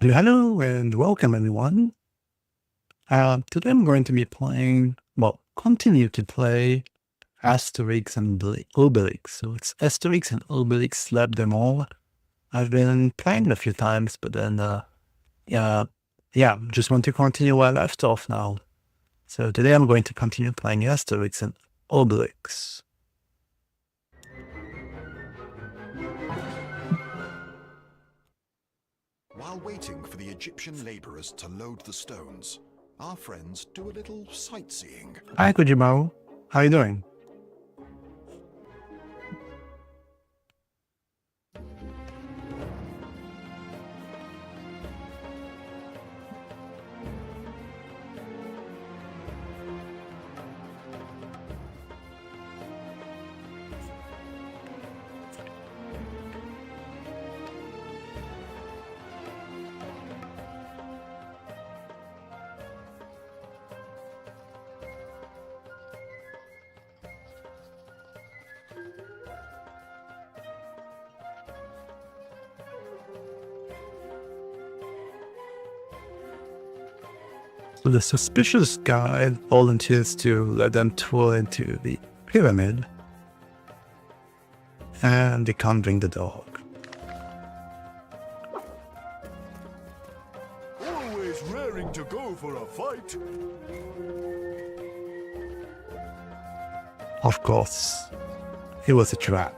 Hello and welcome everyone. Today I'm going to be playing, continue to play Asterix and Obelix. So it's Asterix and Obelix Slap Them All. I've been playing it a few times, but then, just want to continue where I left off now. So today I'm going to continue playing Asterix and Obelix. While waiting for the Egyptian laborers to load the stones, our friends do a little sightseeing. Hi Kujimaru, how are you doing? So the suspicious guy volunteers to let them tour into the pyramid, and they can't bring the dog. Always raring to go for a fight. Of course, it was a trap.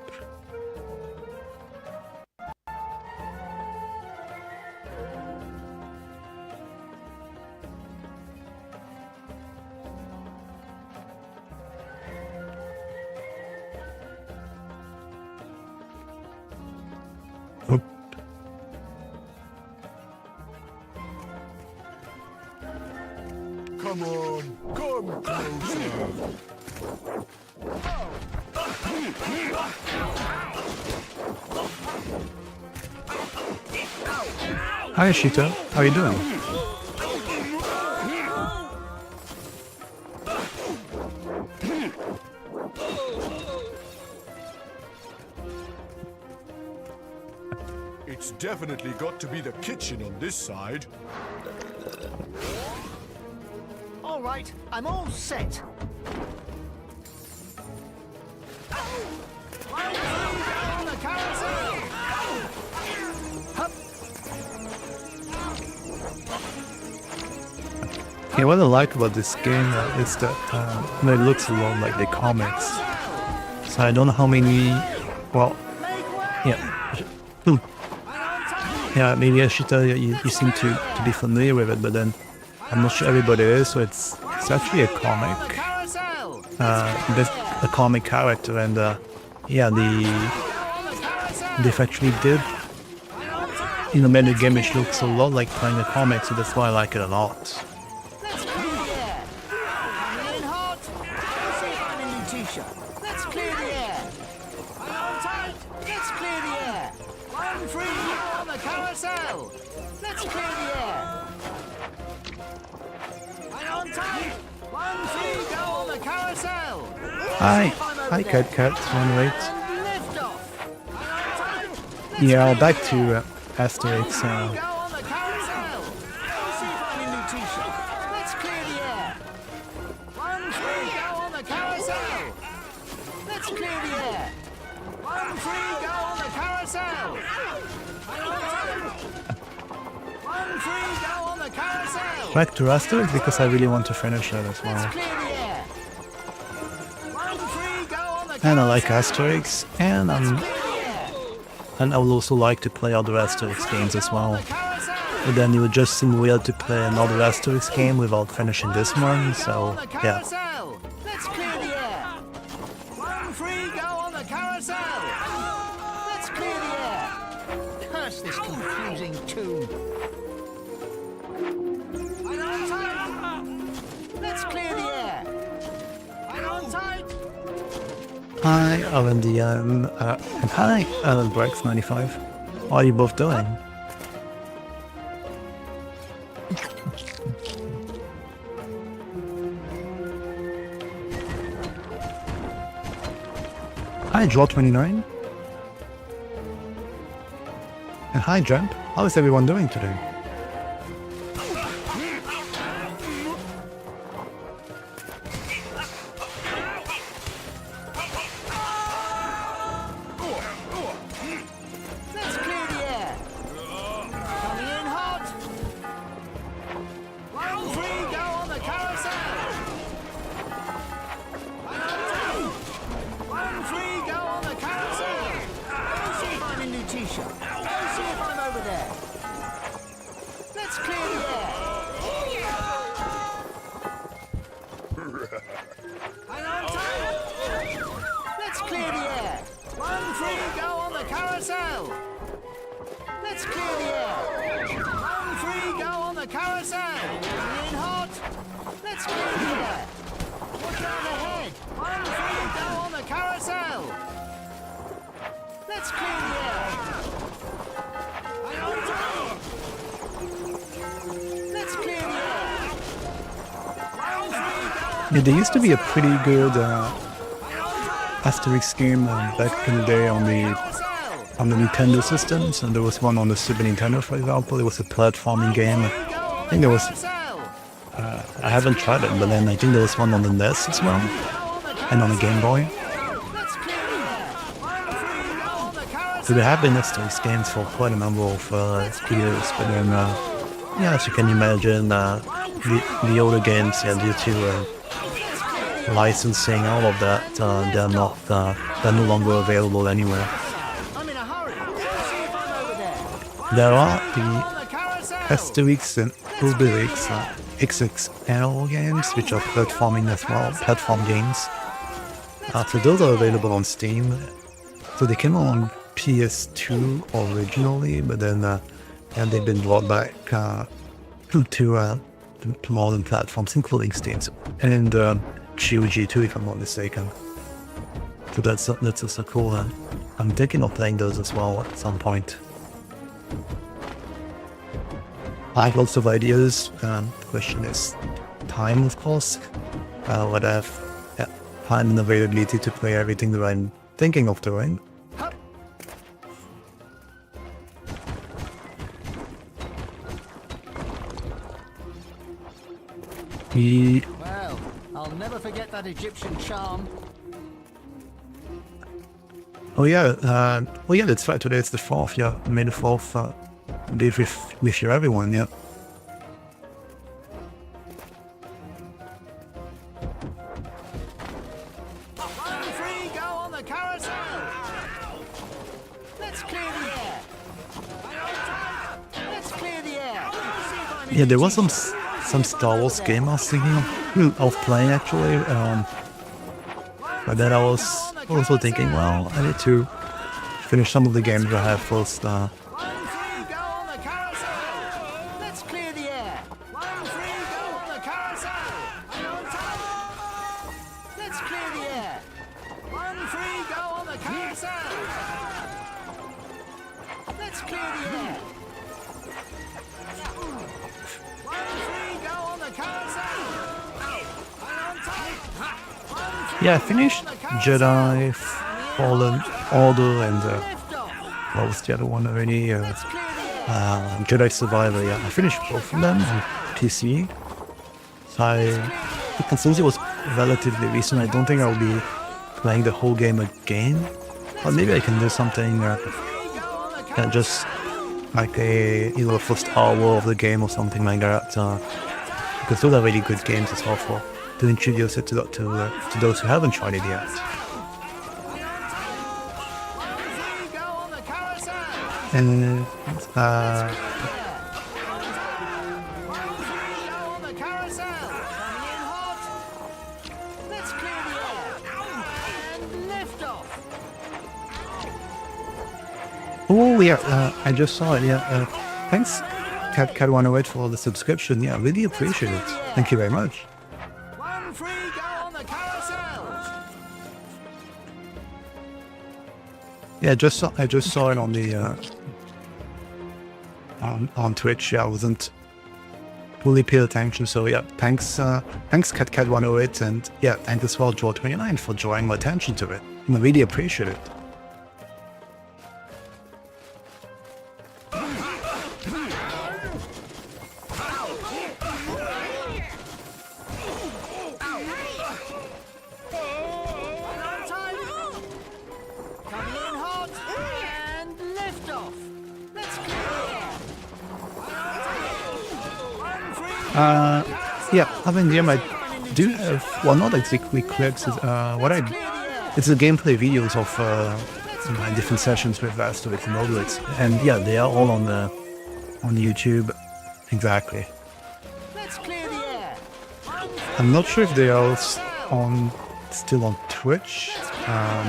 Oop. Come on, come closer. Hi Ashita, how are you doing? It's definitely got to be the kitchen on this side. All right, I'm all set. On the carousel! Hup. Okay, what I like about this game is that it looks a lot like the comics. So I don't know how many, maybe Ashita, you seem to be familiar with it, but then I'm not sure everybody is, so it's actually a comic. There's a comic character, and they've actually did, made the game which looks a lot like playing a comic, so that's why I like it a lot. Let's clear the air. Hang on tight. Let's clear the air. One free go on the carousel. Let's clear the air. Hang on tight. One free go on the carousel. Hi Cat, one wait. Lift off. Hang on tight. Yeah, back to Asterix. Go on the carousel. See if I'm in new t-shirt. Let's clear the air. One free go on the carousel. Let's clear the air. One free go on the carousel. Hang on tight. One free go on the carousel. Back to Asterix because I really want to finish that as Let's well. clear the air. One free go on the carousel. And I like Asterix, and I would also like to play other Asterix games as well. But then it would just seem weird to play another Asterix game without finishing this one, so yeah. Let's clear the air. One free go on the carousel. Let's clear the air. Curse this confusing tune. Hang on tight. Let's clear the air. Hang on tight. Hi, LNDM, and hi, Alan Brex95. How are you both doing? Hi, Draw29. And hi, Jump. How is everyone doing today? Lutetia. Go see if I'm over there. Let's clear the air. Hang on tight. Let's clear the air. 1 free go on the carousel. Let's clear the air. 1 free go on the carousel. Coming in hot. Let's clear the air. Watch out ahead. 1 free go on the carousel. Let's clear the air. Hang on tight. Let's clear the air. 1 free go on Yeah, there used to be a pretty good Asterix game back in the day on the Nintendo systems, and there was one on the Super Nintendo, for example. It was a platforming game. I think there was, I haven't tried it, but then I think there was one on the NES as well, and on the Game Boy. So there have been Asterix games for quite a number of years, but then, yeah, as you can imagine, the older games, yeah, due to licensing, all of that, they're no longer available anywhere. I'm in a hurry. See if I'm over there. There are the On the carousel. Asterix and Obelix XXL games, which are platforming as well, platform games. So those are available on Steam. So they came on PS2 originally, but then and they've been brought back to modern platforms, including Steam and GOG too, if I'm not mistaken. So that's also cool. I'm thinking of playing those as well at some point. I have lots of ideas. The question is time, of course. But I have time and availability to play everything that I'm thinking of doing. Well, I'll never forget that Egyptian charm. Oh yeah, that's right. Today it's the 4th. Yeah, May the 4th. Live with you, everyone. Yeah. One free go on the carousel. Let's clear the air. Let's clear the air. See if I'm in Yeah, there was Lutetia. some Star Wars game I was thinking of playing actually. But then I was also thinking, well, I need to finish some of the games I have first. 1 free go on the carousel. Let's clear the air. 1 free go on the carousel. Hang on tight. Let's clear the air. 1 free go on the carousel. Let's clear the air. 1 free go on the carousel. Hang on tight. Yeah, I finished Jedi Fallen Order and Lift off. what was the other one already? Let's clear the air. Jedi Survivor. Yeah, I finished both of them on PC. So since it was relatively recent, I don't think I'll be playing the whole game again. But maybe I can do something just like the first hour of the game or something like that. Because those are really good games as well to introduce it to those who haven't tried it yet. And oh yeah, I just saw it. Yeah, thanks, Cat108 for the subscription. Yeah, really appreciate it. Thank you very much. One free go on the carousel. Yeah, I just saw it on the on Twitch. Yeah, I wasn't fully paying attention. So yeah, thanks Cat108, and yeah, thanks as well Joe29 for drawing my attention to it. I really appreciate it. Yeah, I mean, yeah, I do have, well, not exactly clips, it's a gameplay videos of my different sessions with Asterix and Obelix. And yeah, they are all on YouTube. Exactly. Let's clear the air. I'm not sure if they are still on Twitch,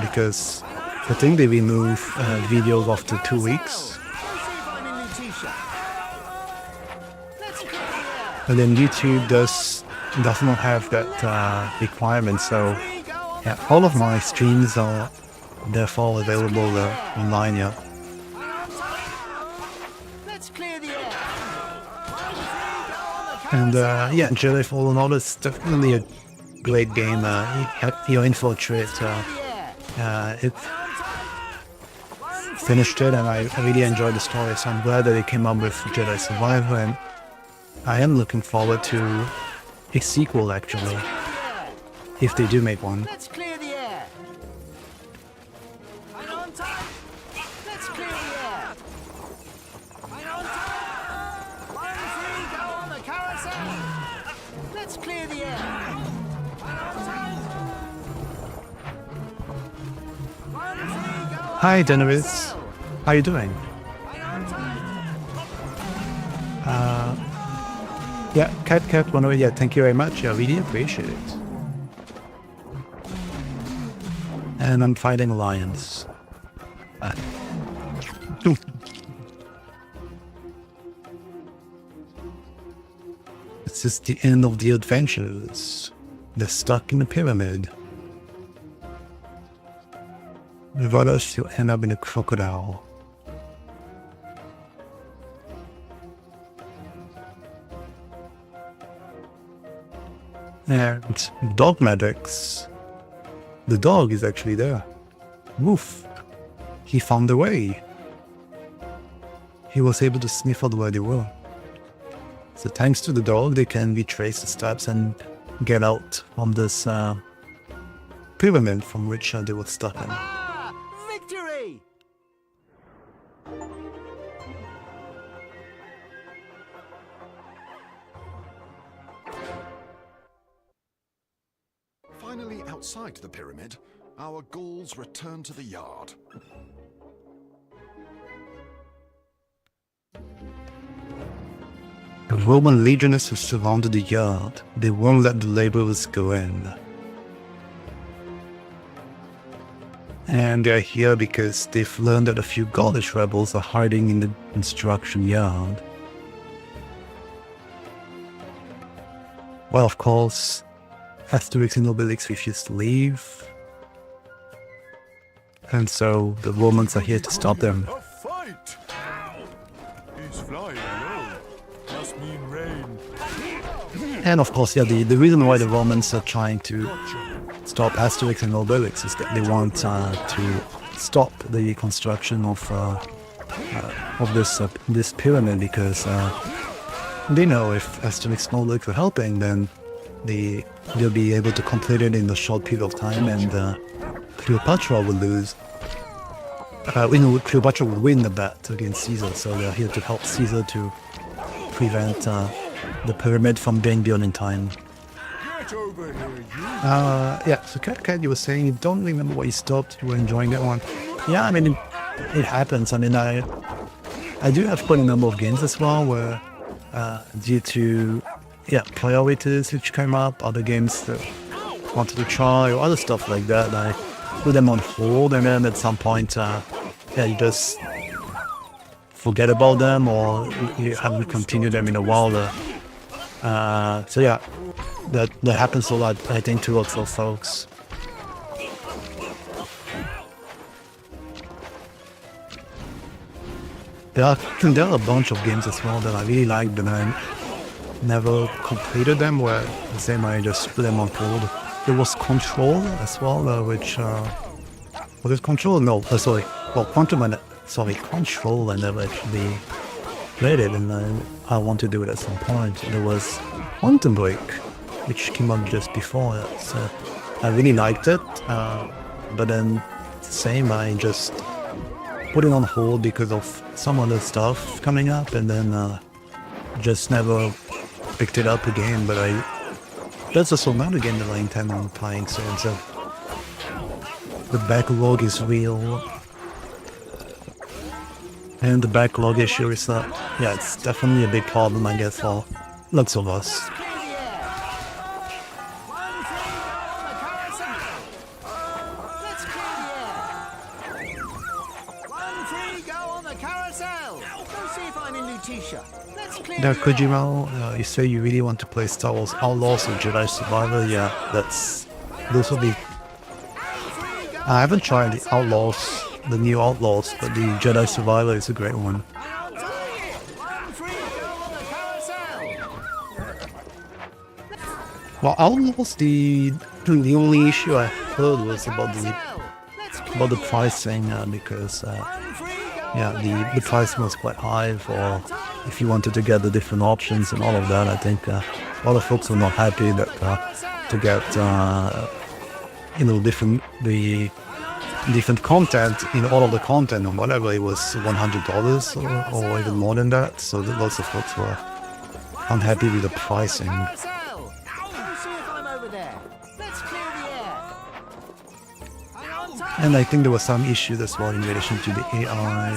because I think they remove videos after 2 weeks. Go see if I'm in new t-shirt. Let's clear the air. But then YouTube does not have that requirement, so yeah, all of my streams are therefore available online. Yeah, Let's clear the air. and yeah, Jedi Fallen Order is definitely a great game. You're in for a treat. It finished it, and I really enjoyed the story. So I'm glad that they came up with Jedi Survivor, and I am looking forward to a sequel actually, if they do make one. Let's clear the air. Hang on tight. Let's clear the air. Hang on tight. 1, 3, go on the carousel. Let's clear the air. Hang on tight. 1, 3, go on. Hi, Denovis. How you doing? Hang on tight. Yeah, Cat 108. Yeah, thank you very much. I really appreciate it. And I'm fighting lions. It's just the end of the adventures. They're stuck in the pyramid. Without us, you'll end up in a crocodile. And dog medics. The dog is actually there. Woof. He found a way. He was able to sniff out where they were. So thanks to the dog, they can retrace the steps and get out from this pyramid from which they were stuck in. Ah, victory! Finally outside the pyramid, our ghouls return to the yard. The Roman legionnaires have surrounded the yard. They won't let the laborers go in. And they're here because they've learned that a few Gaulish rebels are hiding in the construction yard. Well, of course, Asterix and Obelix refuse to leave. And so the Romans are here to stop them. A fight! He's flying low. Must mean rain. And of course, yeah, the reason why the Romans are trying to stop Asterix and Obelix is that they want to stop the construction of this pyramid, because they know if Asterix and Obelix are helping, then they'll be able to complete it in a short period of time, and Cleopatra will lose. Cleopatra will win the bet against Caesar, so they're here to help Caesar to prevent the pyramid from being built in time. Get over here, you. Yeah, so Cat, you were saying you don't remember why you stopped. You were enjoying that one. Yeah, I mean, it happens. I mean, I do have quite a number of games as well where, due to priorities which came up, other games that I wanted to try or other stuff like that, I put them on hold, and then at some point, you just forget about them, or you haven't continued them in a while. So yeah, that happens a lot, I think, to lots of folks. There are a bunch of games as well that I really like, but I never completed them, where the same I just put them on hold. There was Control as well, which was it Control? No, sorry. Well, Control. I never actually played it, and I want to do it at some point. There was Quantum Break, which came out just before that. So I really liked it, but then the same, I just put it on hold because of some other stuff coming up, and then just never picked it up again. But that's also another game that I intend on playing soon, so the backlog is real. And the backlog issue is that, yeah, it's definitely a big problem, I guess, for lots of us. Clear the air. 1, 3, go on the carousel. Let's clear the air. 1, 3, go on the carousel. Go see if I'm in Lutetia. Let's clear Now, the air. Kojima, you say you really want to play Star Wars Outlaws or Jedi Survivor. Yeah, those will be. I haven't tried the Outlaws, the new Outlaws, but the Jedi Survivor is a great one. 1, 3, go on the carousel. Well, Outlaws, the only issue I heard was about Let's clear the pricing because 1, 3, go yeah, the price was quite high for if you wanted to get the different options and all of that. I think a lot of folks were not happy that to get different content in all of the content or whatever, it was $100 or even more than that. So lots of folks were unhappy with the pricing. carousel. Go see if I'm over there. Let's clear the air. Hang on tight. And I think there was some issues as well in relation to the AI,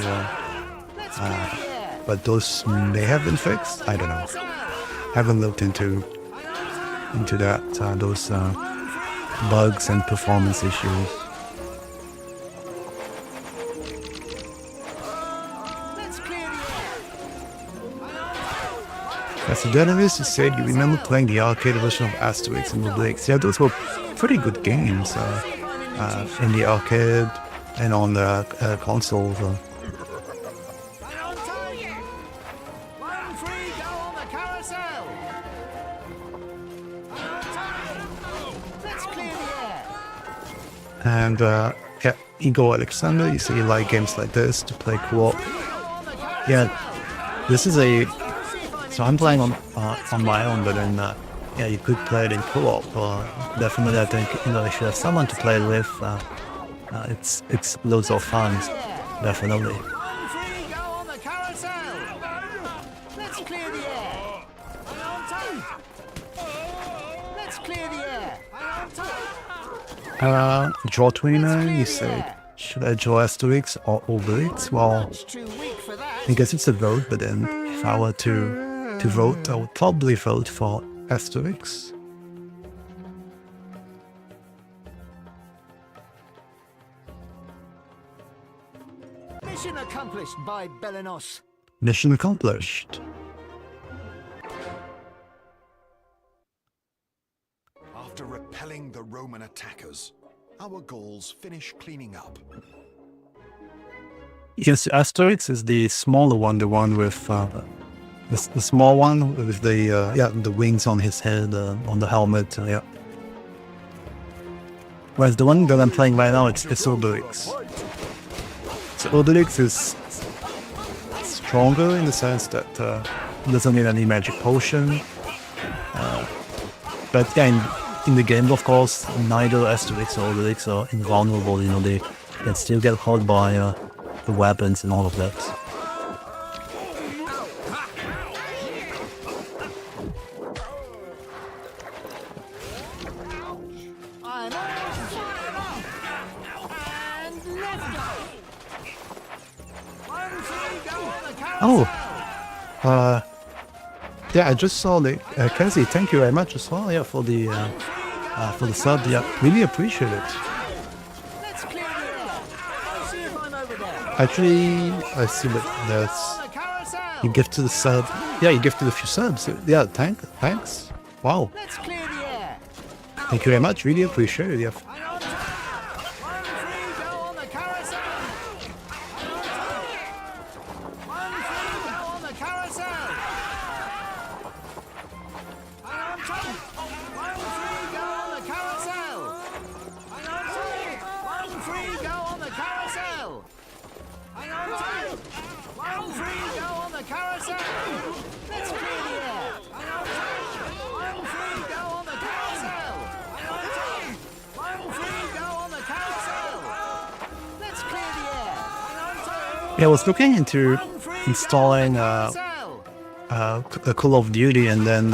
Let's clear the air. but those may have been fixed. I don't know. Haven't looked into that those bugs and performance issues. Let's clear the air. As a journalist, you said you remember playing the arcade version of Asterix and Obelix. Yeah, those were pretty good games in the arcade and on the consoles. Hang on tight. 1, 3, go on the carousel. Hang on tight. Let's clear the air. And yeah, Igor Alexander, you say you like games like this to play co-op. Yeah, this is a. So I'm playing on my own, but then yeah, you could play it in co-op. Definitely, I think if you have someone to play with, it's loads of fun. Definitely. 1, 3, go on the carousel. Let's clear the air. Hang on tight. Let's clear the air. Hang on tight. Draw 29, you said, should I draw Asterix or Obelix? Well, It's too weak for that. I guess it's a vote, but then if I were to vote, I would probably vote for Asterix. Mission accomplished by Belenos. Mission accomplished. After repelling the Roman attackers, our Gauls finish cleaning up. Yes, Asterix is the smaller one, the one with the small one with the wings on his head, on the helmet. Yeah. Whereas the one that I'm playing right now, it's Obelix. So Obelix is stronger in the sense that he doesn't need any magic potion. But yeah, in the game, of course, neither Asterix or Obelix are invulnerable. They can still get hurt by the weapons and all of that. I'm on. And left go. 1, 3, go on the carousel. Oh, yeah, I just saw the Kenzie. Thank you very much as well. Yeah, for the sub. Yeah, really appreciate it. Let's clear the air. Go see if I'm over there. Actually, I see that there's On the carousel. you gifted a sub. Yeah, you gifted a few subs. Yeah, thanks. Wow, Let's clear the air. thank you very much. Really appreciate it. Yeah. Hang on tight. 1, 3, go on the carousel. Hang on tight. 1, 3, go on the carousel. Hang on tight. 1, 3, go on the carousel. Hang on tight. 1, 3, go on the carousel. Hang on tight. 1, 3, go on the carousel. Let's clear the air. Hang on tight. 1, 3, go on the carousel. Hang on tight. 1, 3, go on the carousel. Let's clear the air. Hang on tight. Yeah, I was looking into 1, 3, installing carousel. a Call of Duty, and then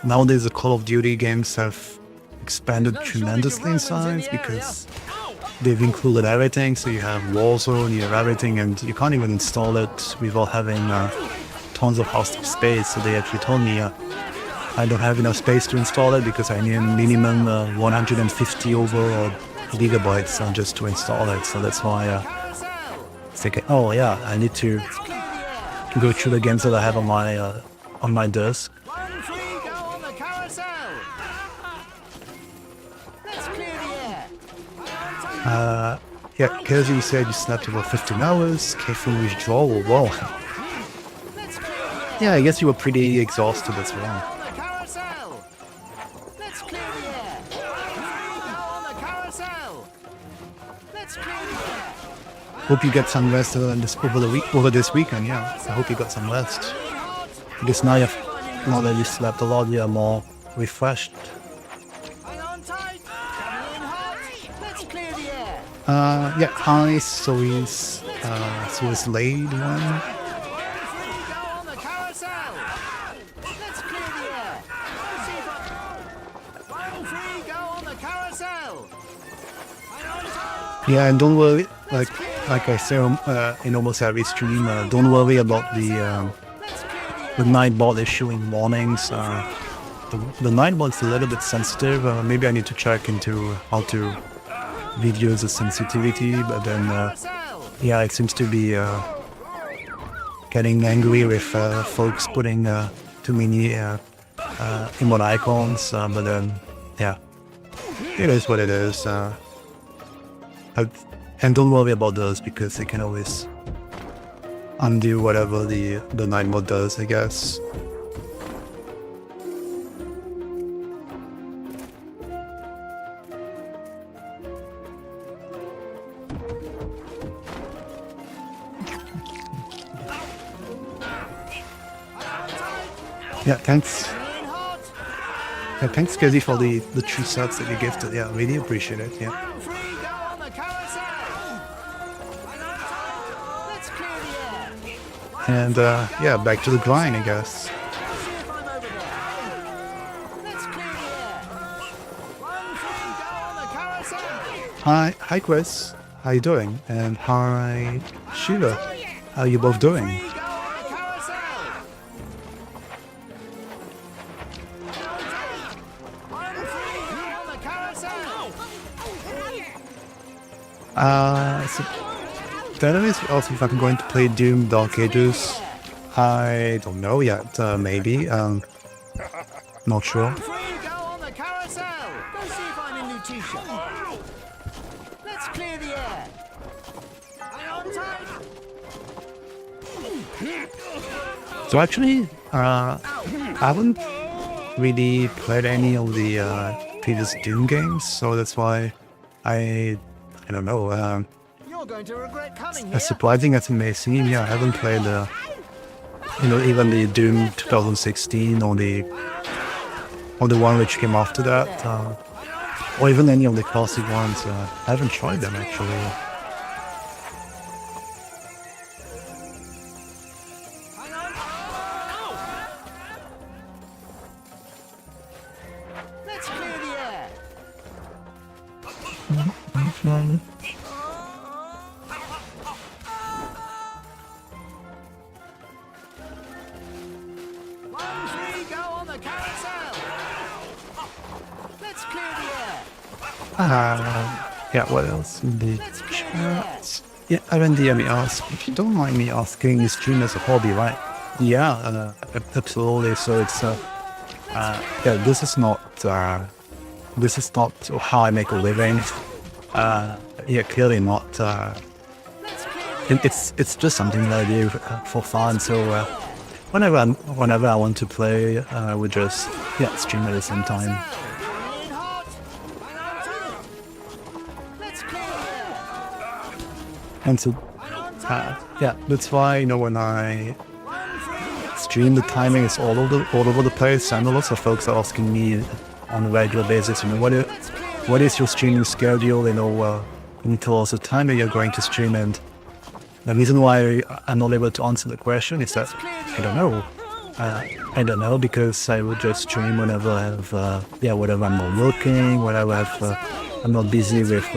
nowadays the Call of Duty games have expanded tremendously in size because they've included everything. So you have Warzone, you have everything, and you can't even install it without having tons of hosting space. So they actually told me I don't have enough space to install it because I need a minimum 150 overall gigabytes just to install it. So that's why thinking, oh yeah, I need to go through the games that I have on my desk. 1 free, go on the carousel. Let's clear the air. Yeah, Kersey, you said you slept about 15 hours, caffeine withdrawal, wow. Let's clear the air. Yeah, I guess you were pretty exhausted as well. On the carousel. Let's clear the air. 1 free, go on the carousel. Let's clear the air. Hope you get some rest over this weekend, yeah. I hope you got some rest. Because now that you slept a lot, you're more refreshed. Hang on tight. Coming in hot. Let's clear the air. Yeah, hi, so is Lade one. 1 free, go on the carousel. Let's clear the air. Let's see if 1 free, go on the carousel. Hang on tight. Yeah, and don't worry, like I say in almost every stream, don't worry about the Nightbot issuing warnings. The Nightbot's a little bit sensitive. Maybe I need to check into how to reduce the sensitivity, but then yeah, it seems to be getting angry with folks putting too many emote icons, but then yeah, it is what it is. And don't worry about those because they can always undo whatever the night mode does, I guess. Yeah, thanks. Yeah, thanks, Kizzy, for the 3 sets that you gifted. Yeah, really appreciate it. Yeah. 1 free, go on the carousel. Hang on tight. Let's clear the air. And yeah, back to the grind, I guess. See if I'm over there. Let's clear the air. 1 free, go on the carousel. Hi Chris, how you doing? And hi Shiva, how you both doing? Free, go on the carousel. 1 free, go on the carousel. So that is also if I'm going to play Doom Dark Ages. I don't know yet, maybe. Not sure. Free, go on the carousel. Go see if I'm in new t-shirt. Let's clear the air. Hang on tight. So actually, I haven't really played any of the previous Doom games, so that's why I don't know. You're going to regret coming here. As surprising as it may seem, yeah, I haven't played even the Doom 2016 or the one which came after that, or even any of the classic ones. I haven't tried them actually. Let's clear the air. One free, go on the carousel. Let's clear the air. Yeah, what else in the Let's clear the air. chat? Yeah, RNDM asks, if you don't mind me asking, you stream as a hobby, right? Yeah, absolutely. So it's yeah, this is not how I make a living. Yeah, clearly not. Let's clear the It's just something that I do for fun. So whenever I want to play, I would just stream at the same time. Coming in hot. Hang on tight. Let's clear the air. And so Hang on tight. yeah, that's why when I 1 free, stream, the timing is all over the place, and lots of folks are asking me on a regular basis, what is your streaming schedule? Can you tell us the time that you're going to stream? And the reason why I'm not able to answer the question is that I don't know. I don't know, because I would just stream whenever I have, whenever I'm not working, whenever I'm not busy with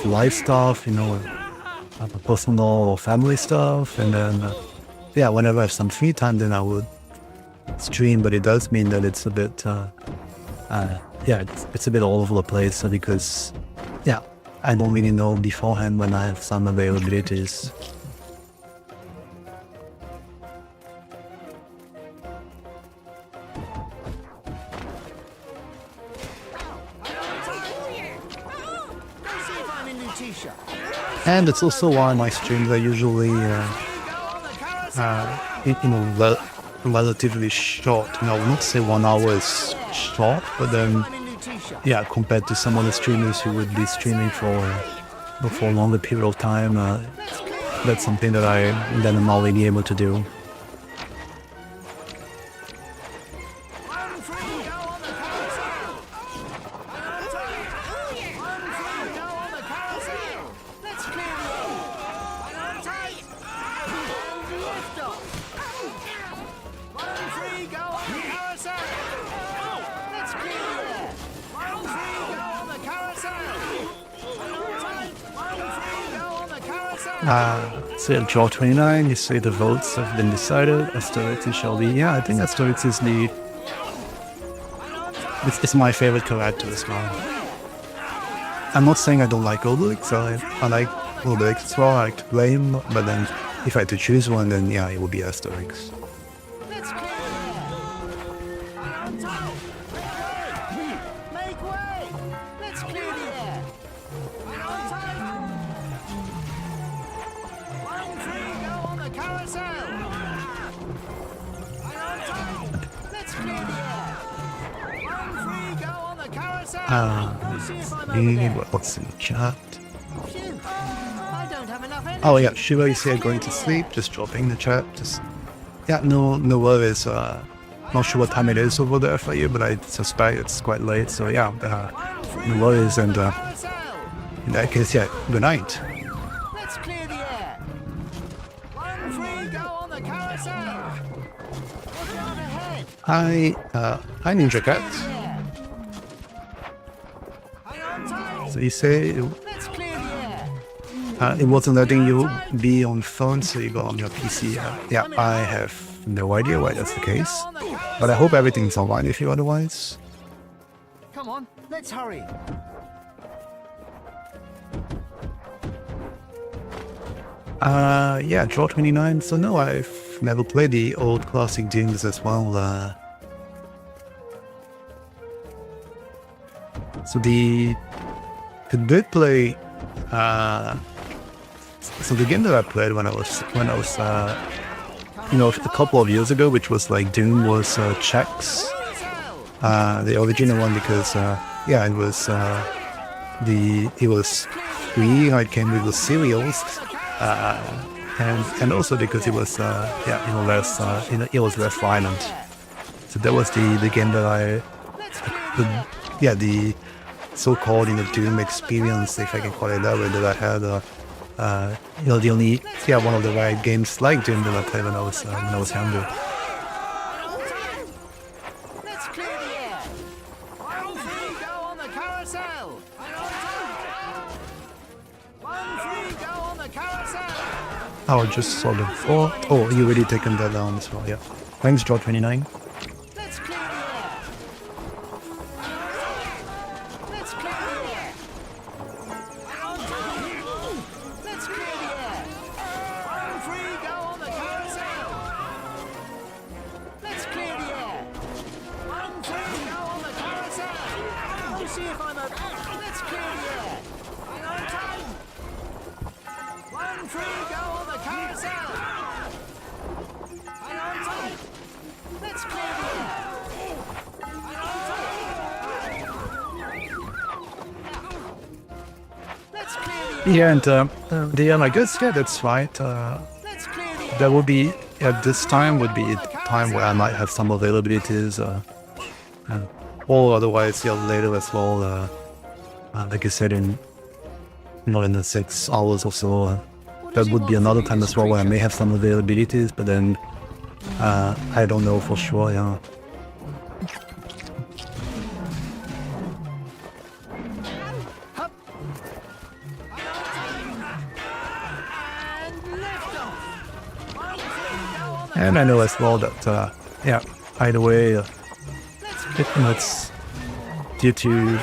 life stuff, personal or family stuff, and then, whenever I have some free time, then I would stream, but it does mean that it's a bit, it's a bit all over the place, because, I don't really know beforehand when I have some availabilities. And it's also why my streams are usually, relatively short. I would not say 1 hour is short, but then, compared to some other streamers who would be streaming for a longer period of time, that's something that I'm not really able to do. So at draw 29, you say the votes have been decided. Asterix shall be. I think Asterix is it's my favorite character as well. I'm not saying I don't like Obelix. I like Obelix as well. I like to play him, but then if I had to choose one, then it would be Asterix. What's in the chat? Oh yeah, Shiva, you say going to sleep, just dropping the chat. No worries. Not sure what time it is over there for you, but I suspect it's quite late, so no worries, and in that case, good night. Let's clear the air. 1 free, go on the carousel. Look out ahead. Hi Ninja Cat. So you say Let's clear the air. it wasn't letting you be on phone, so you got on your PC. I have no idea why that's the case, but I hope everything's alright with you otherwise. Come on, let's hurry. Draw 29. So no, I've never played the old classic games as well. So the did play. So the game that I played when I was a couple of years ago, which was like Doom, was Chex, the original one, because it was free. It came with the cereals, and also because it was it was less violent. So that was the game that the so-called Doom experience, if I can call it that way, that I had. The only one of the right games like Doom that I played when I was younger. Let's clear the air. 1 free, go on the carousel. 1 free, go on the carousel. I just saw the oh, you already taken that down as well. Thanks, draw 29. Let's clear the air. Let's clear the air. Let's clear the air. 1 free, go on the carousel. Let's clear the air. 1 free, go on the carousel. We'll see if I'm okay. Let's clear the air. Hang on time. 1 free, go on the carousel. Hang on tight. Let's clear the air. Hang on tight. Let's clear the air. And I guess that's right. Let's clear the air. That would be at this time would be a time where I might have some availabilities, or otherwise later as well. Like I said, in the 6 hours or so. That would be another time as well where I may have some availabilities, but then I don't know for sure, yeah. And I know as well that, yeah, either way, it's due to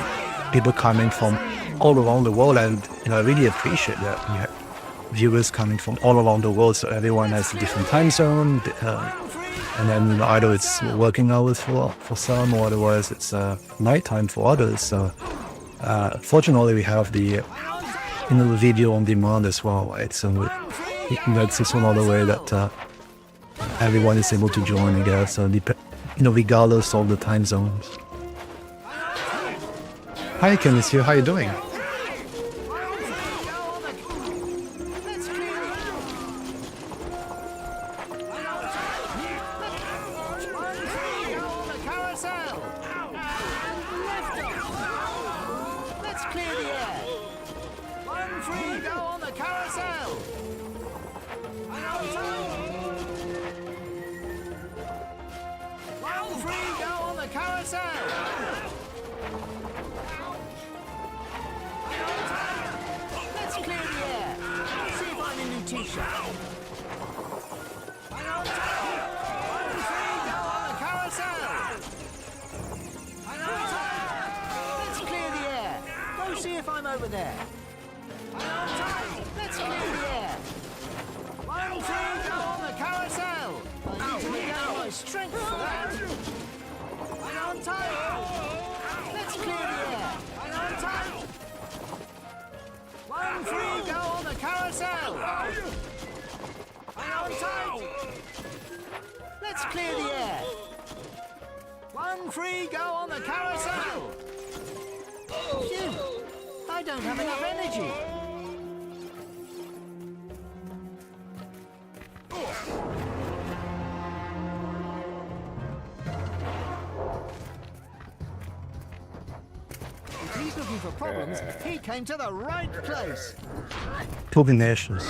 people coming from all around the world, and I really appreciate that. We have viewers coming from all around the world, so everyone has a different time zone, and then either it's working hours for some, or otherwise it's nighttime for others. So fortunately, we have the video on demand as well, right? So that's just another way that everyone is able to join, I guess. So regardless of the time zones. Hi, Kenneth here. How you doing? See if I'm over there. Let's clear the air. 1, 3, go on the carousel. I need to regain my strength for that. Hang on tight. Let's clear the air. Hang on tight. 1, 3, go on the carousel. Hang on tight. Let's clear the air. 1, 3, go on the carousel. Phew. I don't have enough energy. If he's looking for problems, he came to the right place. Combinations.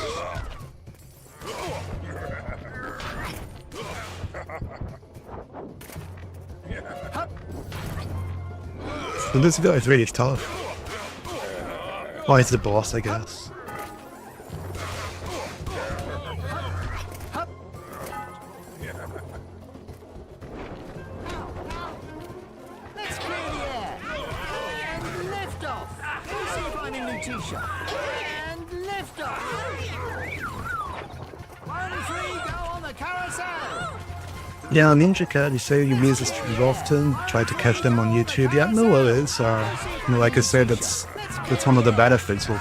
So this guy is really tough. Oh, he's the boss, I guess. Let's clear the air. And lift off. Let's see if I'm in new t-shirt. And lift off. 1, 3, go on the carousel. Yeah, Ninja Cat, you say you miss the streams often, try to catch them on YouTube. Yeah, no worries. Like I said, that's one of the benefits of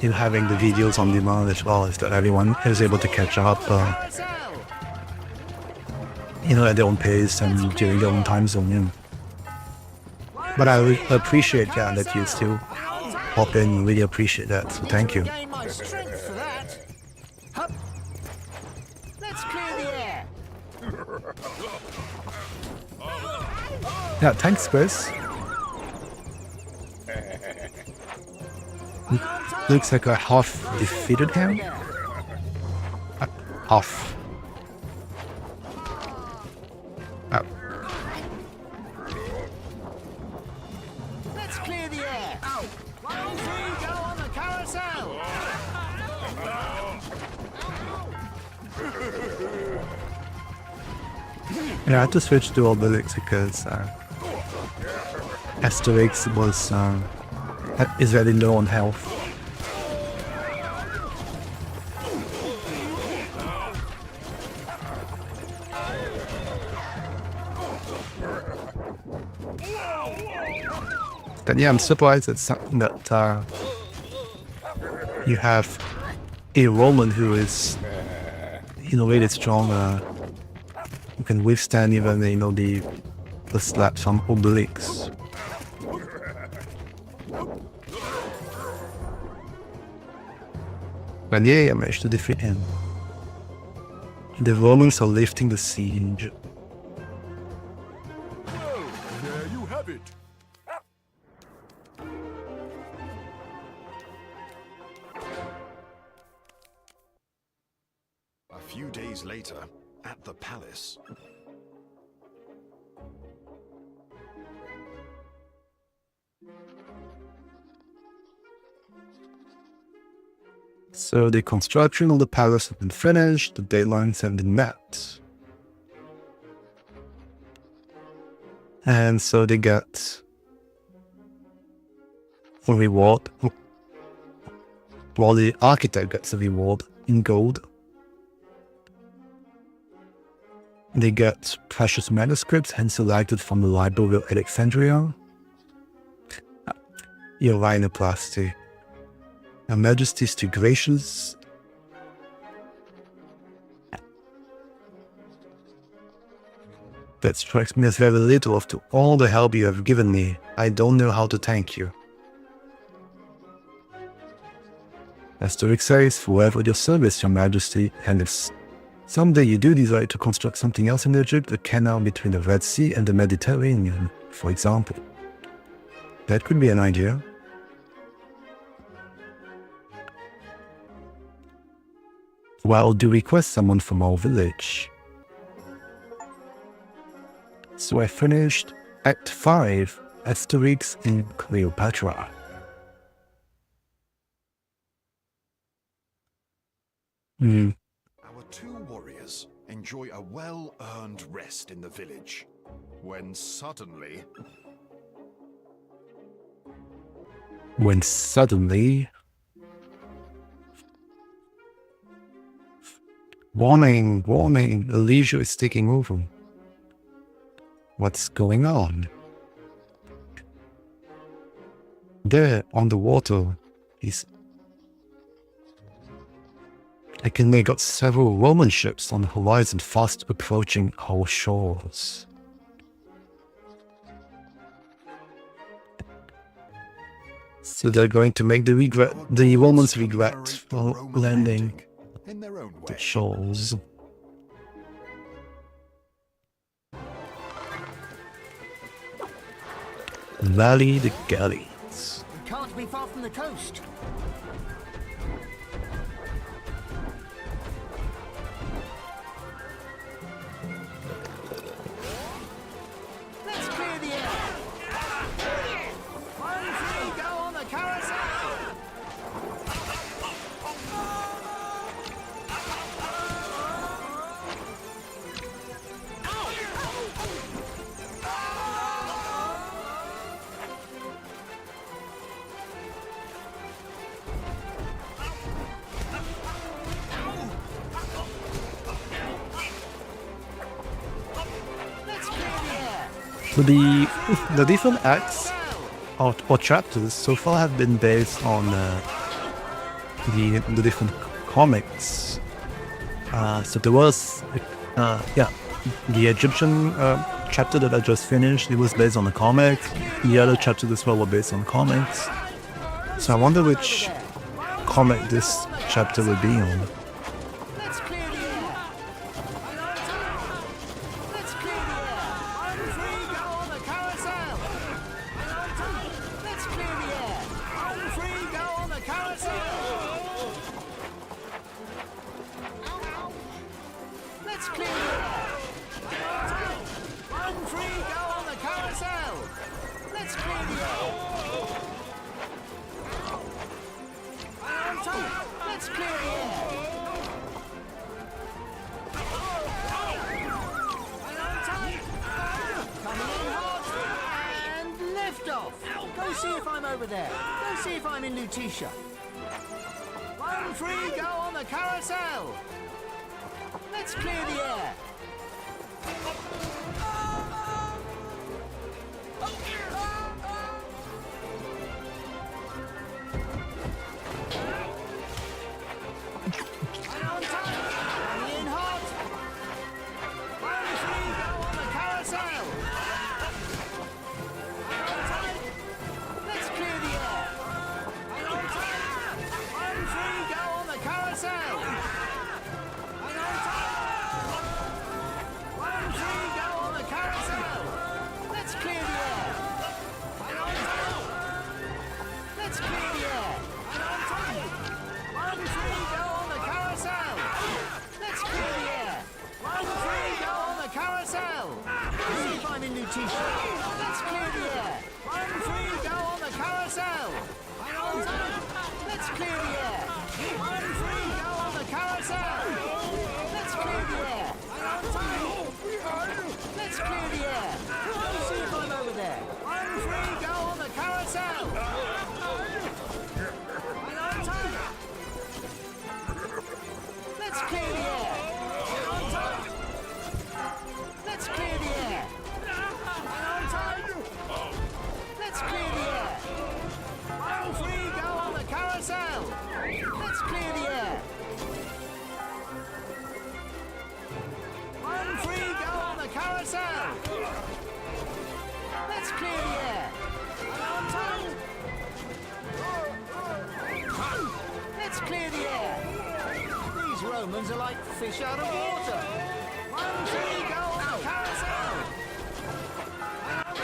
in having the videos on demand as well, is that everyone is able to catch up, at their own pace and during their own time zone. Yeah. But I appreciate, yeah, that you still pop in. Really appreciate that. So thank you. Gain my strength for that. Hup. Let's clear the air. Yeah, thanks, Chris. Looks like I half defeated him. Half. Oh. Let's clear the air. 1, 3, go on the carousel. Yeah, I had to switch to Obelix because Asterix is very low on health. Then yeah, I'm surprised that you have a Roman who is really strong, who can withstand even the slaps from Obelix. But yeah, I managed to defeat him. The Romans are lifting the siege. There you have it. A few days later, at the palace. So the construction of the palace has been finished, the deadlines have been met. And so they get a reward. Well, the architect gets a reward in gold. They get precious manuscripts hand selected from the Library of Alexandria. Urinoplasty. Her Majesty is too gracious. That strikes me as very little after all the help you have given me. I don't know how to thank you. Asterix says, forever your service, Your Majesty, and if someday you do desire to construct something else in Egypt, a canal between the Red Sea and the Mediterranean, for example. That could be an idea. Well, do request someone from our village. So I finished Act 5, Asterix and Cleopatra. Our two warriors enjoy a well-earned rest in the village, when suddenly... Warning, warning, the leisure is taking over. What's going on? There, on the water, I can make out several Roman ships on the horizon fast approaching our shores. So they're going to make the Romans regret for landing in their own way. the shores. Rally the galleys. We can't be far from the coast. Let's clear the air. 1, 3, go on the carousel. Let's clear the air. So the different acts or chapters so far have been based on the different comics. So there was the Egyptian chapter that I just finished. It was based on the comics. The other chapters as well were based on comics. So I wonder which comic this chapter will be on. Let's clear the air. Let's clear the air. 1, 3, go on the carousel. Let's clear the air. 1, 3, go on the carousel. Let's clear the air. 1, 3, go on the carousel. Let's clear the air. Let's clear the air. Coming in hot and lift off. Go see if I'm over there. Go see if I'm in Lutetia. 1, 3, go on the carousel. Let's clear the air. Coming in hot. 1, 3, go on the carousel. Let's clear the air. 1, 3, go on the carousel. 1, 3, go on the carousel. Let's clear the air. t-shirt. Let's clear the air. One free, go on the carousel. Hang on tight. Let's clear the air. One free, go on the carousel. Let's clear the air. Hang on tight. Let's clear the air. Let me see if I'm over there. One free, go on the carousel. Hang on tight. Let's clear the air. Hang on tight. Let's clear the air. Hang on tight. Let's clear the air. One free, go on the carousel. Let's clear the air. One free, go on the carousel. Let's clear the air. Hang on tight. Let's clear the air. These Romans are like fish out of water. One free, go on the carousel. Hang on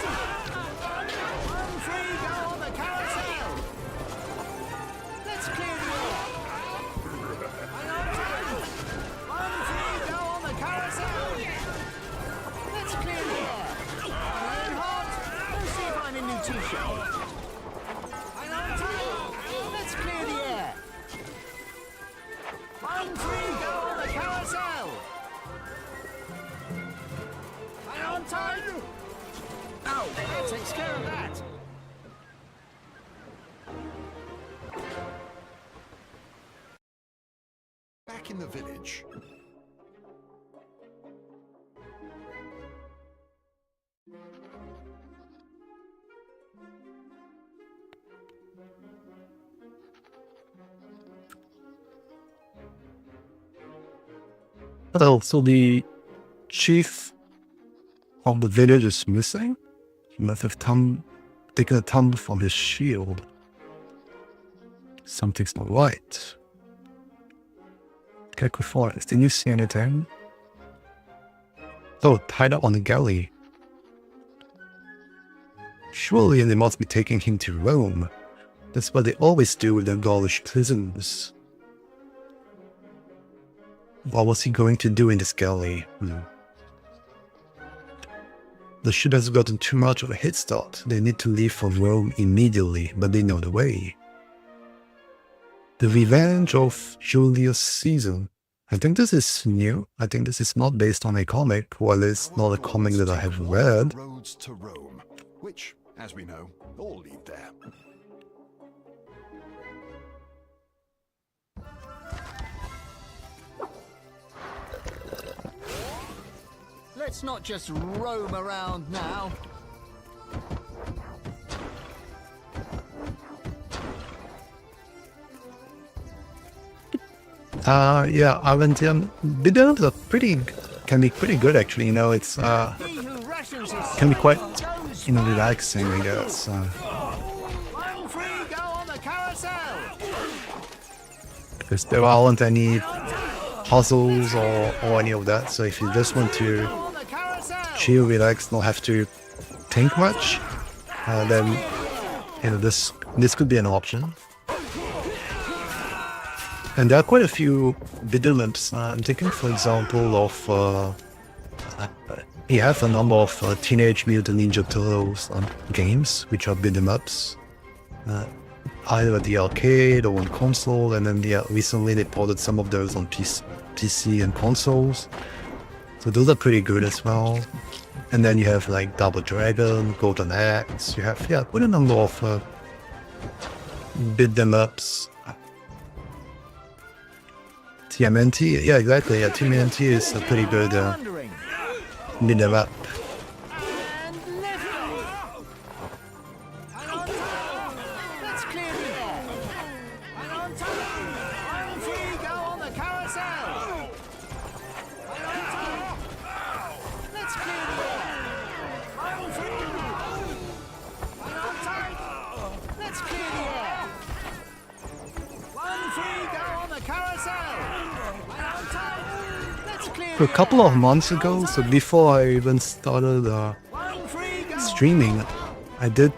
tight. One free, go on the carousel. Let's clear the air. Hang on tight. One free, go on the carousel. Let's clear the air. Iron hot. Let's see if I'm in new t-shirt. Hang on tight. Let's clear the air. One free, go on the carousel. Hang on tight. Oh, that takes care of that. Back in the village, Oh, so the chief of the village is missing? He must have taken a tumble from his shield. Something's not right. Check the forest. Did you see anything? Oh, tied up on the galley. Surely they must be taking him to Rome. That's what they always do with their Gaulish prisoners. What was he going to do in this galley? The ship has gotten too much of a head start. They need to leave for Rome immediately, but they know the way. The Revenge of Julius Caesar. I think this is new. I think this is not based on a comic. Well, it's not a comic that I have read. roads to Rome, which, as we know, all lead there. Let's not just roam around now. Yeah, Aventium videos are can be pretty good actually, you know, it's, He who rations his can be quite, goes you know, relaxing, I guess. one free, go on the carousel. Because there aren't any puzzles or any of that, so if you just want to Go on the carousel. chill, relax, not have to think much, then, you know, this could be an option. And there are quite a few video maps. I'm thinking, for example, of you have a number of Teenage Mutant Ninja Turtles games, which are video maps, either at the arcade or on console. And then recently they ported some of those on PC and consoles. So those are pretty good as well. And then you have like Double Dragon, Golden Axe. You have quite a number of video maps. TMNT, yeah, exactly. Yeah, TMNT is a pretty good Wandering. video map. And lift off. Hang on tight. Let's clear the air. Hang on tight. One free, go on the carousel. Hang on tight. Let's clear the air. One free. Hang on tight. Let's clear the air. One free, go on the carousel. Hang on tight. Let's clear A the couple air. of months ago, so before I even started One free, go. streaming, I did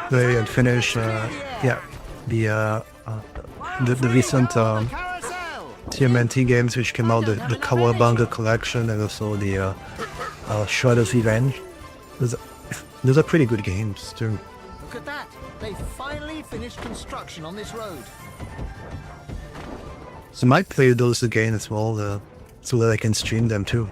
play and finish, the recent Carousel. TMNT games which came out, the Kawabanga collection and also the Shredder's Revenge. There's Those are pretty good games too. Look at that. They finally finished construction on this road. So I might play those again as well, so that I can stream them too.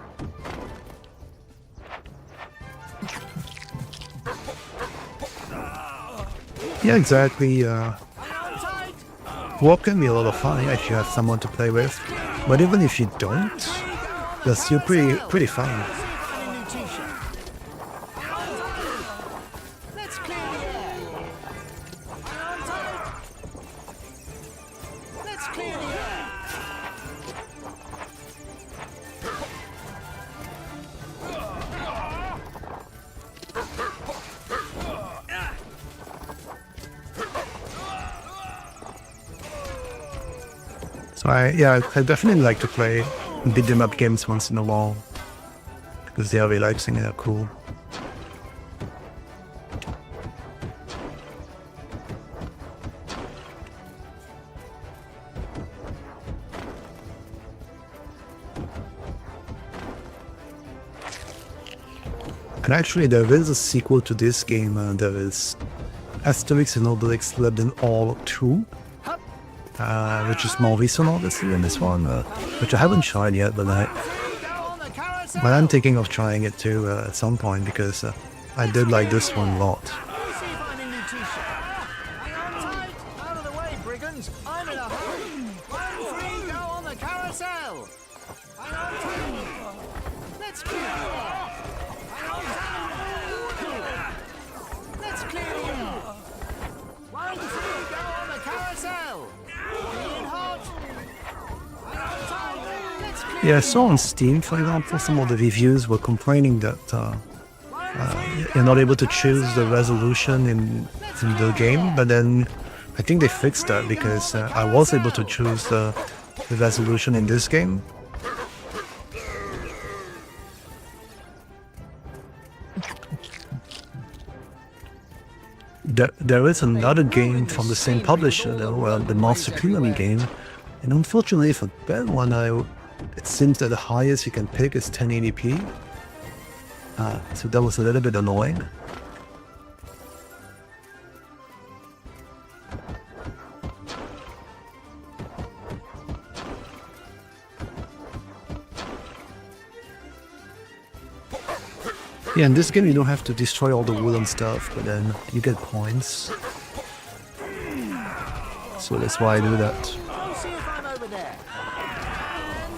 Yeah, exactly. Walk can be a lot of fun if you have someone to play with, but even if you don't, they're still pretty fun. Let's clear the air. Let's clear the air. So I definitely like to play beat 'em up games once in a while because they are relaxing and they're cool. And actually, there is a sequel to this game. There is Asterix and Obelix Lived in All 2, which is more recent, obviously, than this one, which I haven't tried yet, but I'm thinking of trying it too at some point because I did like this one a lot. See if I'm in new t-shirt. Hang on tight. Out of the way, brigands. I'm in a hurry. 1 free, go on the carousel. Hang on tight. Let's clear the air. Hang on tight. Let's clear the air. 1 free, go on the carousel. Being hot. Hang on tight. Let's clear Yeah, I saw on Steam, for example, some of the reviews were complaining that you're not able to choose the resolution in the game, but then I think they fixed that because I was able to choose the resolution in this game. There is another game from the same publisher, though, the Master Pyramid game, and unfortunately for that one, it seems that the highest you can pick is 1080p. So that was a little bit annoying. Yeah, in this game you don't have to destroy all the wood and stuff, but then you get points. So that's why I do that. We'll see if I'm over there.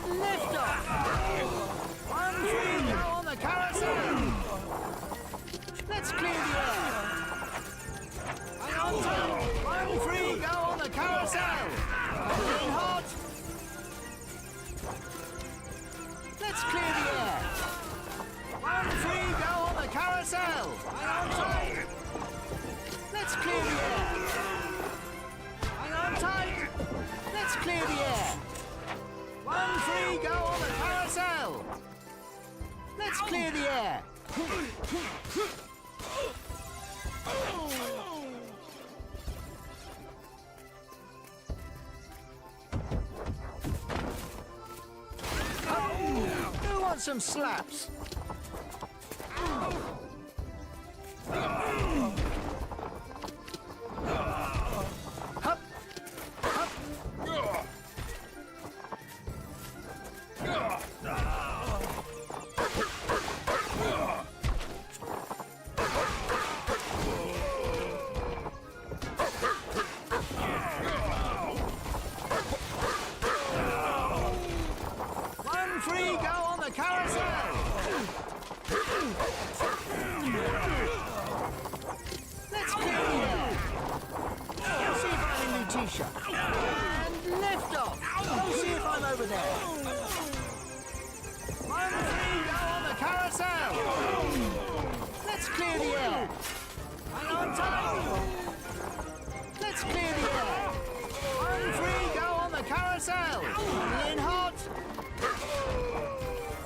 And lift off. 1 free, go on the carousel. Let's clear the air. Hang on tight. 1 free, go on the carousel. Being hot. Let's clear the air. 1 free, go on the carousel. Hang on tight. Let's clear the air. Hang on tight. Let's clear the air. 1 free, go on the carousel. Let's clear the air. Who wants some slaps? Hup. Hup. 1 free, go on the carousel. Let's clear the air. We'll see if I'm in new t-shirt. And lift off. We'll see if I'm over there. 1 free, go on the carousel. Let's clear the air. Hang on tight. Let's clear the air. 1 free, go on the carousel. Being hot.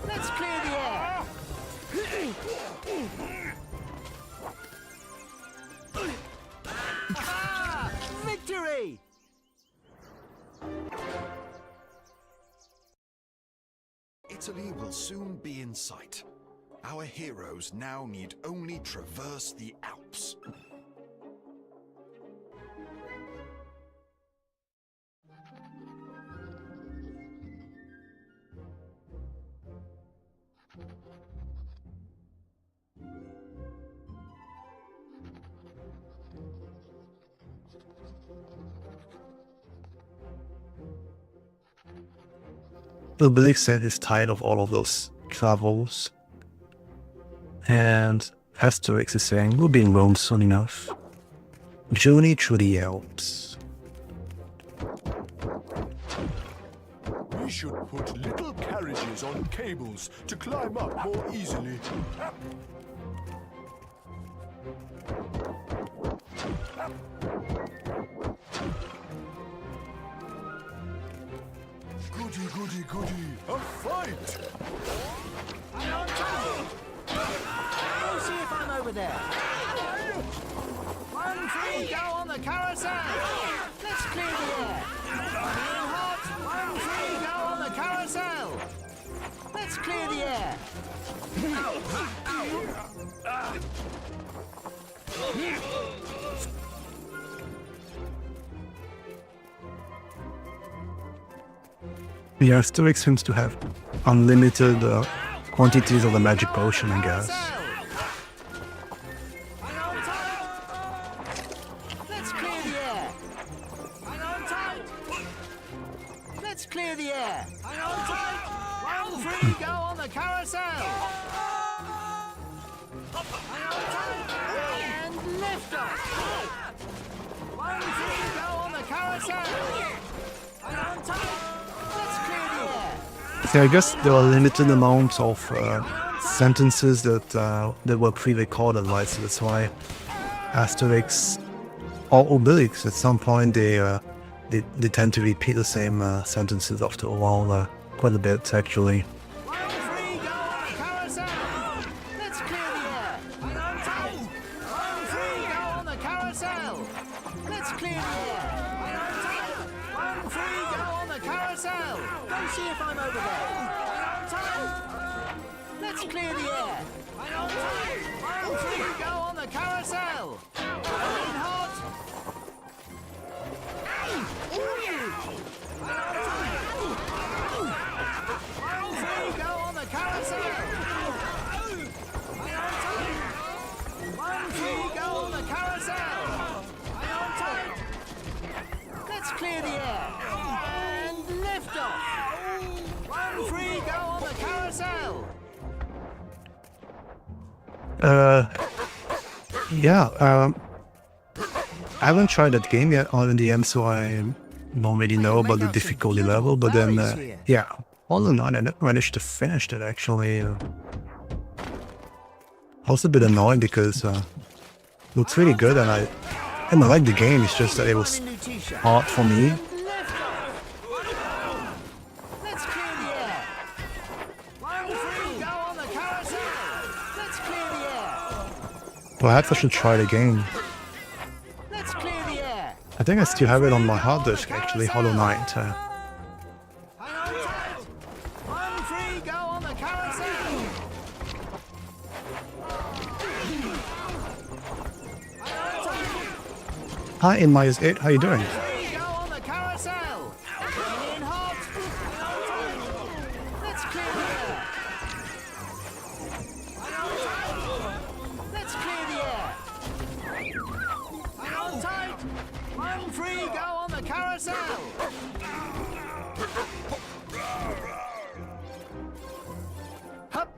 Let's clear the air. Ah, victory! Italy will soon be in sight. Our heroes now need only traverse the Alps. Obelix said he's tired of all of those travels. And Asterix is saying, we'll be in Rome soon enough. Journey through the Alps. We should put little carriages on cables to climb up more easily. Goody, goody, goody. A fight! I'm on time! Go see if I'm over there. 1, 3, go on the carousel! Let's clear the air! Running hot! 1, 3, go on the carousel! Let's clear the air! The Asterix seems to have unlimited quantities of the magic potion, I guess. Hang on tight! Let's clear the air! Hang on tight! Let's clear the air! Hang on tight! 1, 3, go on the carousel! Hang on tight! And lift off! 1, 3, go on the carousel! Hang on tight! Let's clear the air! See, I guess there are limited amounts of sentences that were pre-recorded, right? So that's why Asterix or Obelix at some point they tend to repeat the same sentences after a while, quite a bit actually. 1, 3, go on the carousel! Let's clear the air! Hang on tight! 1, 3, go on the carousel! Let's clear the air! Hang on tight! 1, 3, go on the carousel! Go see if I'm over there! Hang on tight! Let's clear the air! Hang on tight! 1, 3, go on the carousel! Running hot! Hang on tight! 1, 3, go on the carousel! Hang on tight! 1, 3, go on the carousel! Hang on tight! Let's clear the air! And lift off! 1, 3, go on the carousel! Yeah, I haven't tried that game yet on the end, so I don't really know about the difficulty level, but then, yeah, all in all, I never managed to finish it actually. I was a bit annoyed because it looks really good and I like the game, it's just that it was hard for me. Let's clear the air! 1, 3, go on the carousel! Let's clear the air! Perhaps I should try it again. Let's clear the air! I think I still have it on my hard disk actually, Hollow Knight. Hang on tight! 1, 3, go on the carousel! Hang on tight! Hi, in my 8, how you doing? 3, go on the carousel! Coming in hot! Hang on tight! Let's clear the air! Hang on tight! Let's clear the air! Hang on tight! 1, 3, go on the carousel! Hup!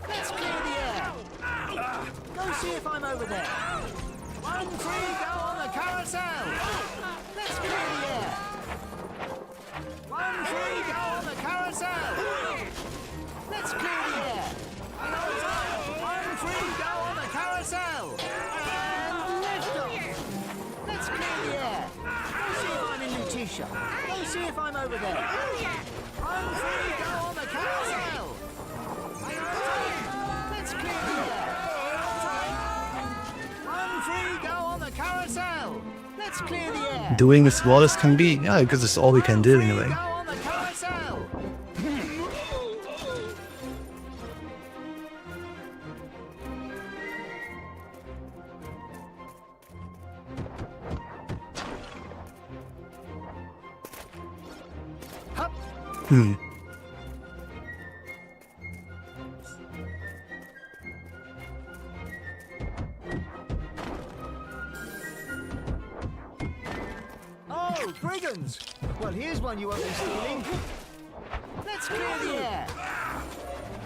Let's clear the air! Go see if I'm over there! 1, 3, go on the carousel! Let's clear the air! 1, 3, go on the carousel! Let's clear the air! Hang on tight! 1, 3, go on the carousel! Lutetia. Go see if I'm over there. 1 free go on the carousel. Hang on tight. Let's clear the air. 1 free go on the carousel. Let's clear the air. Doing as well as can be. Yeah, because it's all we can do anyway. Go on the carousel. Hup. Oh, brigands! Well, here's one you won't be stealing. Let's clear the air.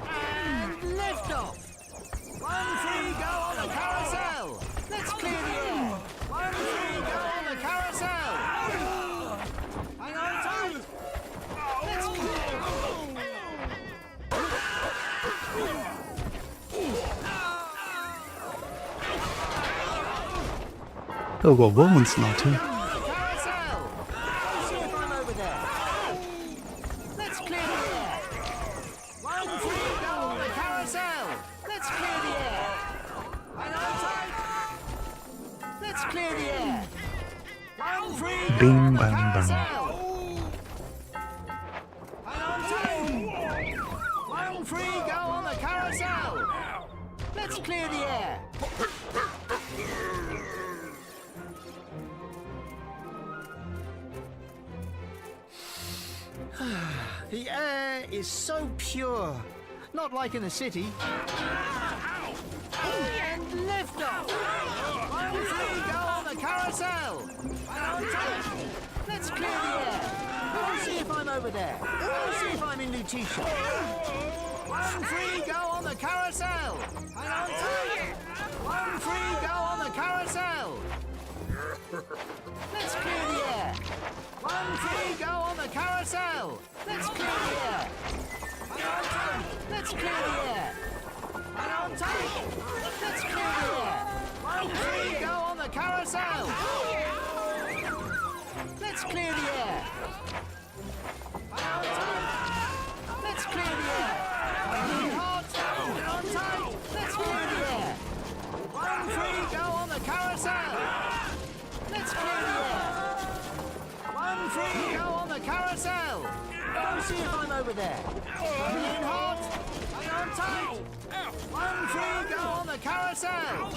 And lift off. 1 free go on the carousel. Let's clear the air. 1 free go on the carousel. Hang on tight. Let's clear. Oh, got Romans now too. Carousel. Let's see if I'm over there. Let's clear the air. 1 free go on the carousel. Let's clear the air. Hang on tight. Let's clear the air. 1 free go Bing, on the bang, bang. carousel. Hang on tight. 1 free go on the carousel. Let's clear the air. The air is so pure, not like in the city. And lift off. 1 free go on the carousel. Hang on tight. Let's clear the air. Go see if I'm over there. Go see if I'm in Lutetia. 1 free go on the carousel. Hang on tight. 1 free go on the carousel. Let's clear the air. 1 free go on the carousel. Let's clear the air. Hang on tight. Let's clear the air. Hang on tight. Let's clear the air. 1 free go on the carousel. Let's clear the air. Hang on tight. Let's clear the air. Hang hot. Hang on tight. Let's clear the air. 1 free go on the carousel. Let's clear the air. 1 free go on the carousel. Go see if I'm over there. Coming in hot. Hang on tight. 1 free go on the carousel.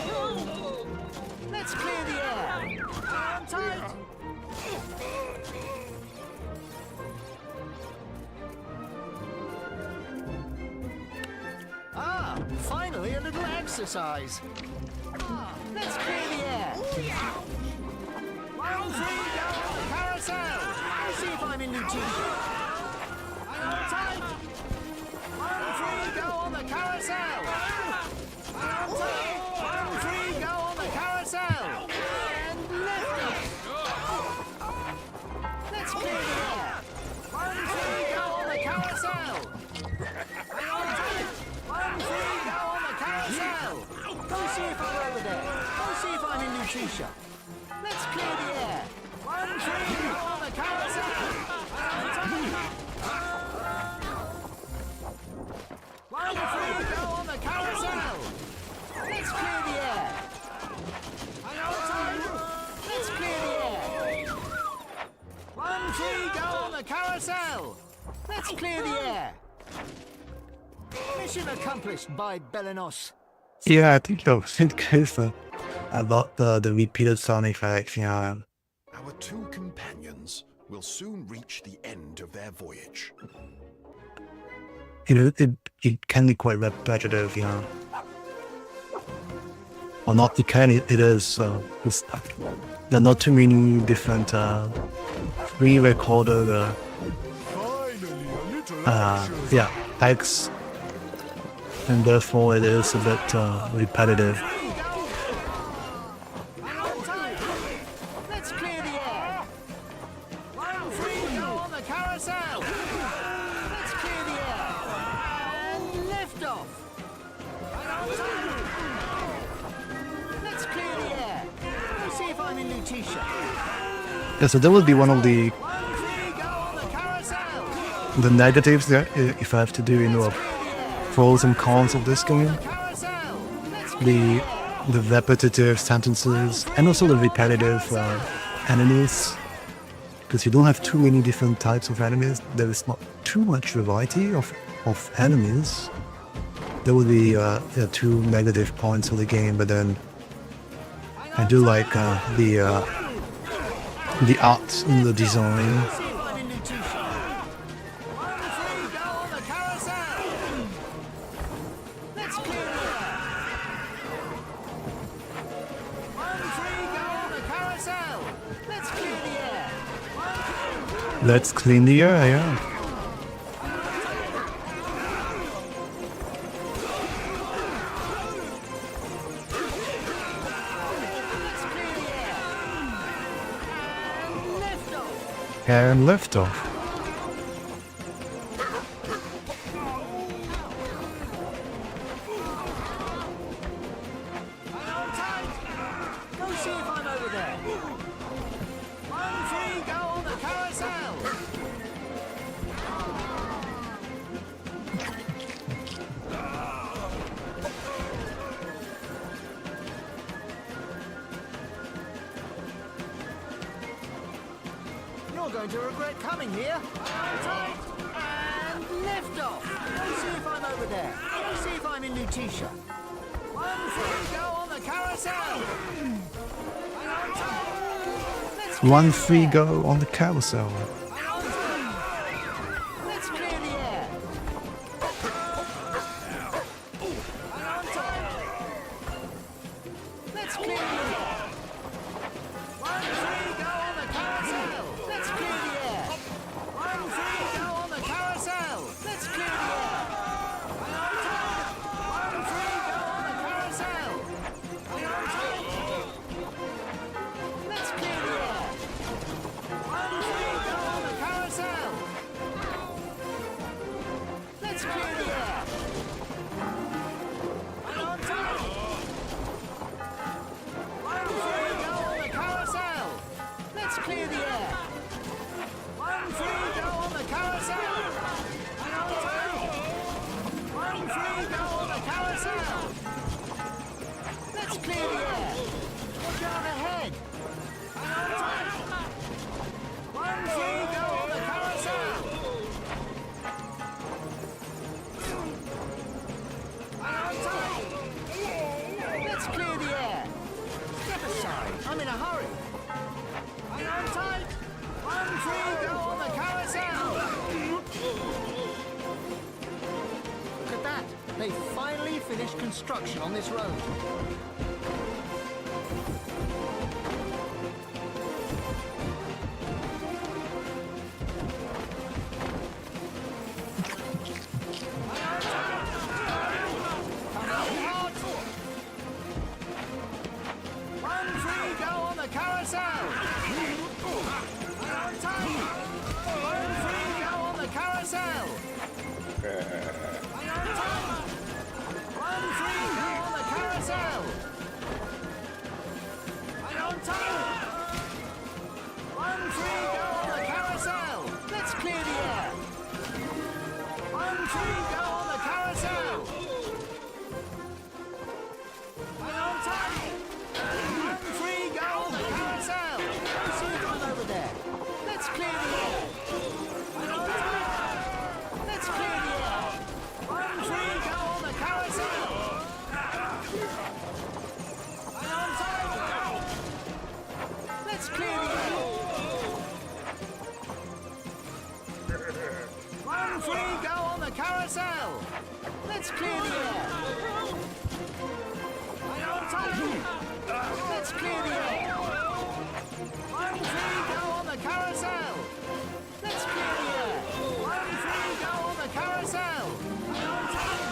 Let's clear the air. Hang on tight. Ah, finally a little exercise. Let's clear the air. 1 free go on the carousel. Let's see if I'm in Lutetia. Hang on tight. 1 free go on the carousel. Hang on tight. 1 free go on the carousel. And lift off. Let's clear the air. 1 free go on the carousel. Hang on tight. 1 free go on the carousel. Go see if I'm over there. Go see if I'm in Lutetia. Let's clear the air. 1 free go on the carousel. Hang on tight. 1 free go on the carousel. Let's clear the air. Hang on tight. Let's clear the air. 1 free go on the carousel. Let's clear the air. Mission accomplished by Belenos. Yeah, I think you're in case about the repeated sound effects. Yeah, Our 2 companions will soon reach the end of their voyage. it can be quite repetitive. Yeah, or not. It is. It's, there are not too many different pre-recorded Finally, a little action. yeah acts, and therefore it is a bit repetitive. Hang on tight. Let's clear the air. 1 free go on the carousel. Let's clear the air. And lift off. Hang on tight. Let's clear the air. Let's see if I'm in Lutetia. Yeah, so that would be one of the 1 the negatives there, if I have to do, you know, pros and cons of this game. Carousel. Let's The repetitive sentences and also the repetitive enemies. Because you don't have too many different types of enemies. There is not too much variety of enemies. There will be two negative points of the game, but then I do like the art in the design. see if I'm in new t-shirt. 1, 3, go on the carousel. Let's clear the air. 1, 3, go on the carousel. Let's clear the air. 1, Let's clean the air, yeah. let's clear the air. And lift off. And lift off. Hang on tight. Go see if I'm over there. 1, 3, go on the carousel. You're going to regret coming here. Hang on tight. And lift off. Go see if I'm over there. Go see if I'm in new t-shirt. 1, 3, go on the carousel. Hang on tight. Let's clear 1 the free air. go on the carousel. Hang on tight. Let's clear the air. Hang on tight. Let's clear the air. 1, 3, go on the carousel. Let's clear the air. 1, 3, go on the carousel. Let's clear the air. Hang on tight. 1, 3, go on the carousel. Hang on tight. Let's clear the air. 1, 3, go on the carousel. Let's clear the air. Hang on tight. 1, 3, go on the carousel. Let's clear the air. 1, 3, go on the carousel. Hang on tight. 1, 3, go on the carousel. Let's clear the air. Look out ahead. Hang on tight. 1, 3, go on the carousel. Hang on tight. Let's clear the air. Step aside. I'm in a hurry. Hang on tight. 1, 3, go on the carousel. Look at that. They finally finished construction on this road. Carousel! Hang on tight! 1, 3, go on the carousel! Hang on tight! 1, 3, go on the carousel! Hang on tight! 1, 3, go on the carousel! Let's clear the air! 1, 3, go on the carousel! Hang on tight! 1, 3, go on the carousel! Go see if I'm over there. Let's clear the air. Hang on tight. Let's clear the air. 1, 3, go on the carousel. Hang on tight. Let's clear the air. 1, 3, go on the carousel. Let's clear the air. Hang on tight. Let's clear the air. 1, 3, go on the carousel. Let's clear the air. 1, 3, go on the carousel. Hang on tight.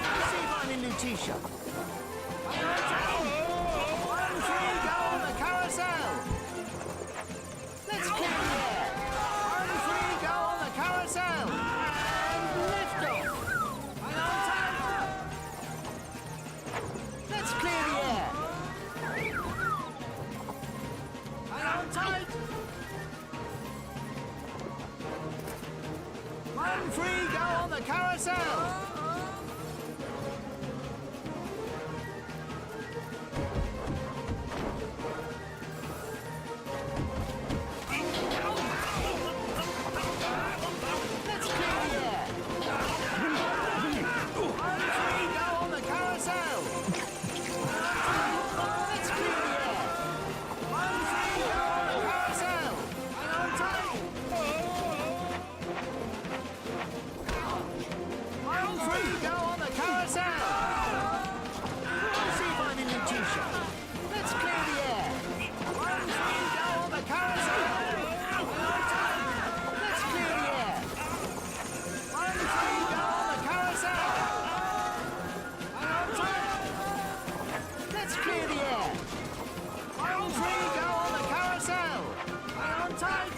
Let's see if I'm in new t-shirt. Hang on tight. 1, 3, go on the carousel. Let's clear the air. 1, 3, go on the carousel. And lift off. Hang on tight. Let's clear the air. Hang on tight. the carousel! Let's clear the air! 1, 3, go on the carousel! Let's clear the air! 1, 3, go on the carousel! Hang on tight! 1, 3, go on the carousel! Let's see if I'm in the t-shirt. Let's clear the air! 1, 3, go on the carousel! Hang on tight! Let's clear the air! 1, 3, go on the carousel! Hang on tight! Let's clear the air! 1, 3, go on the carousel! Hang on tight!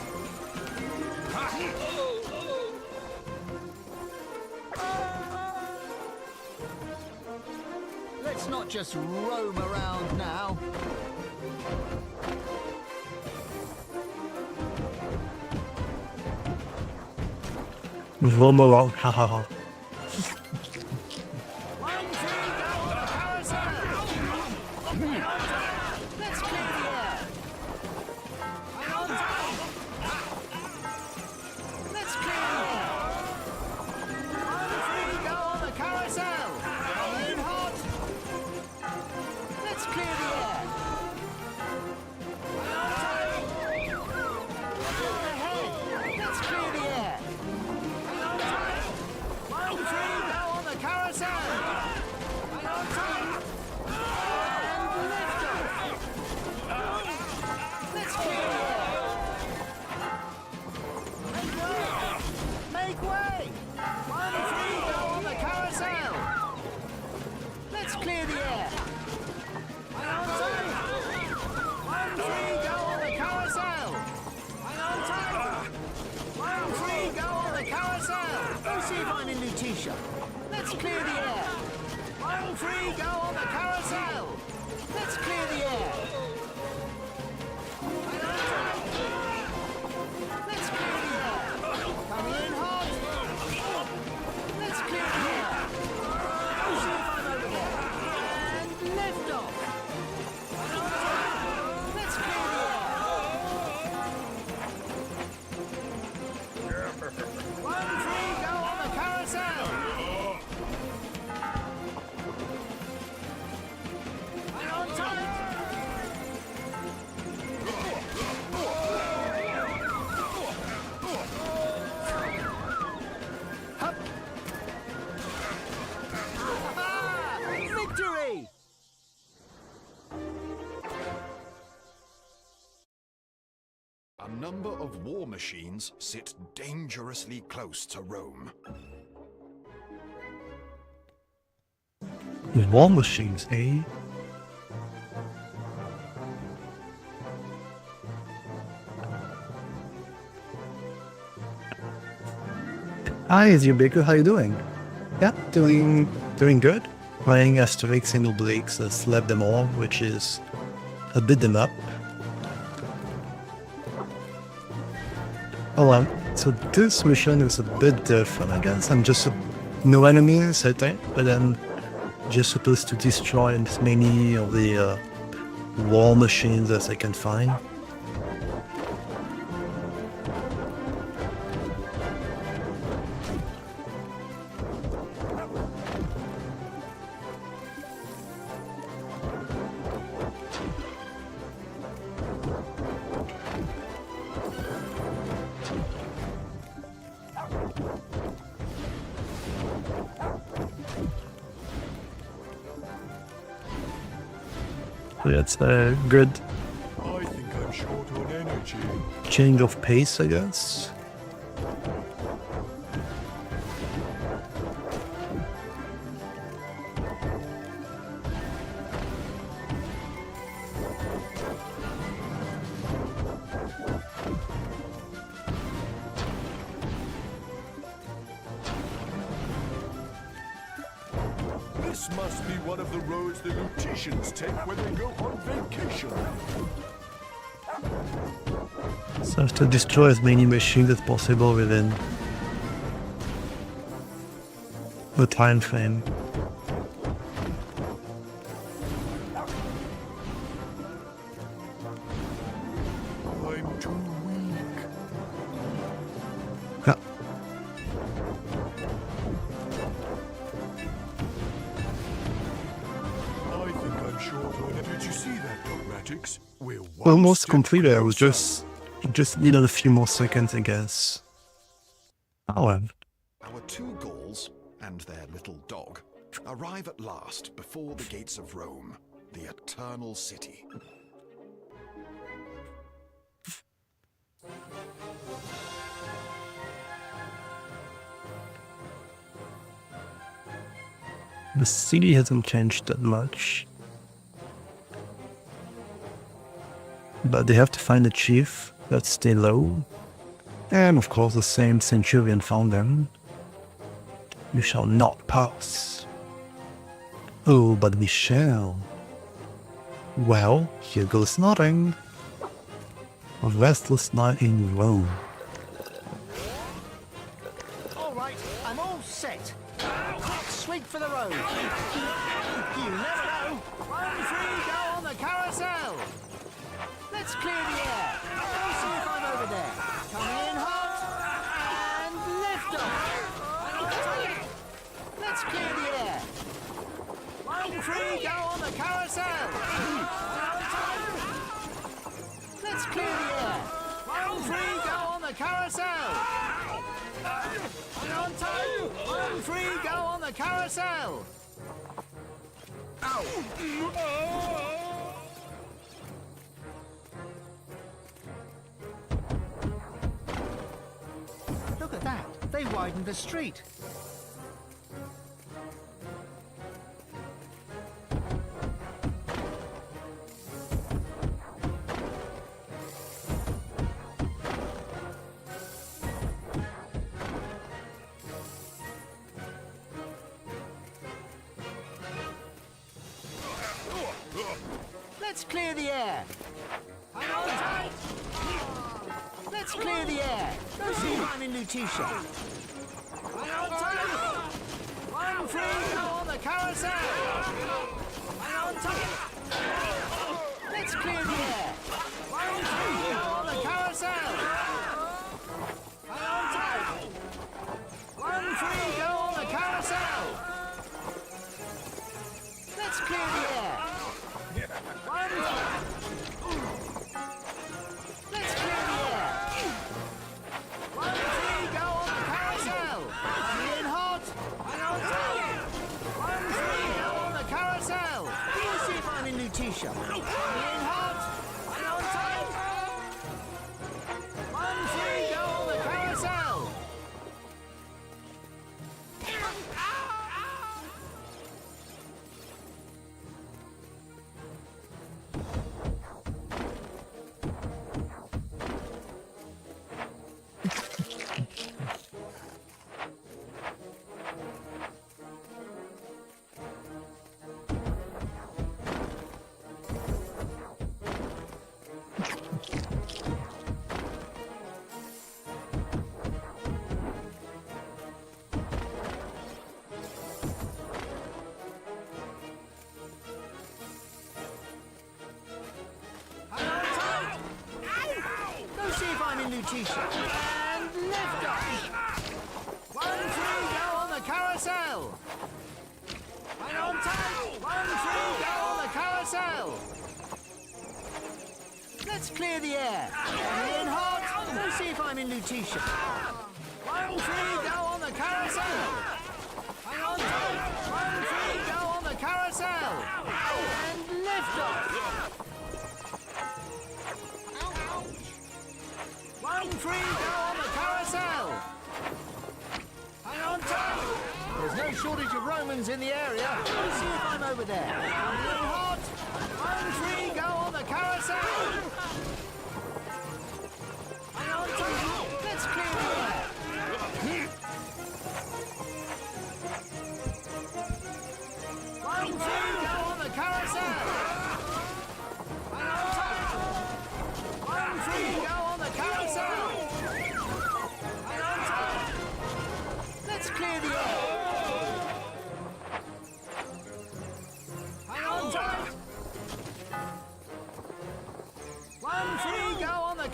Let's not just roam around now. Roam around, ha ha ha. 1, 3, go on the carousel! Let's clear the air! Hang on tight! Let's clear the air! 1, 3, go on the carousel! Come in hot! Let's clear the air! Hang on tight! Ahead! Let's clear the air! Hang on tight! 1, 3, go on the carousel! Hang on tight! And lift off! Let's clear the air! Make way! 1, 3, go on the carousel! Let's clear the air! Hang on tight! 1, 3, go on the carousel! Hang on tight! 1, 3, go on the carousel! Let's see if I'm in new t-shirt. Let's clear the air! 1, 3, go on the carousel! Let's clear the air! Hang on tight! Let's clear the air! Coming in hot! Let's clear the air! Let's see if I'm over there! And lift off! Hang on tight! Let's clear the air! 1, 3, go on the carousel! Hang on tight! Hup! Ah, victory! A number of war machines sit dangerously close to Rome. War machines, eh? Hi, Baker, how you doing? Yeah, doing good. Playing Asterix and Obelix, Slap Them All, which is a beat them up. Oh, so this mission is a bit different, I guess. I'm just no enemies, I think, but then just supposed to destroy as many of the war machines as I can find. So that's a good I think I'm short on energy. change of pace, I guess. This must be one of the roads the Lutetians take when they go on vacation. So I have to destroy as many machines as possible within the time frame. I'm too weak. Yeah. I think I'm short. Did you see that, Dogmatics? We're one Almost step completed. I was closer. just needed a few more seconds, I guess. Oh well. Our two Gauls and their little dog arrive at last before the gates of Rome, the eternal city. The city hasn't changed that much. But they have to find a chief that stay low. And of course the same centurion found them. You shall not pass. Oh, but we shall. Well, here goes nothing. A restless night in Rome. All right, I'm all set. Quick sweep for the road. You never know. 1, 3, go on the carousel. Let's clear the air. Let's see if I'm over there. Coming in hot. And lift off. Let's clear the air. 1, 3, go on the carousel. Let's clear the air. 1, 3, go on the carousel. Hang on tight. 1, 3, go on the carousel. Look at that. They widened the street. Let's clear the air. Hang on tight. Let's clear the air. Go see if I'm in Lutetia. Hang on tight. 1, 3, go on the carousel. Hang on tight. Let's clear the air. 1, 3, go on the carousel. Hang on tight. 1, 3, go on the carousel. Let's clear the air. 1, 3. Let's clear the air. 1, 3, go on the carousel. Coming in hot. Hang on tight. 1, 3, go on the carousel. Let's see if I'm in Lutetia. Coming in hot. Hang on tight. 1, 3, go on the carousel. Hang on tight. Go see if I'm in Lutetia. And lift off. 1, 3, go on the carousel. Hang on tight. 1, 3, go on the carousel. Let's clear the air. Coming in hot. Go see if I'm in Lutetia. 1, 3, go on the carousel. Hang on tight. 1, 3, go on the carousel. And lift off. 1, 3, go on the carousel. Hang on tight. There's no shortage of Romans in the area. Let's see if I'm over there. Coming in hot. 1, 3, go on the carousel. Hang on tight. Let's clear the air. 1, 3, go on the carousel. Hang on tight. 1, 3, go on the carousel. Hang on tight. Let's clear the air.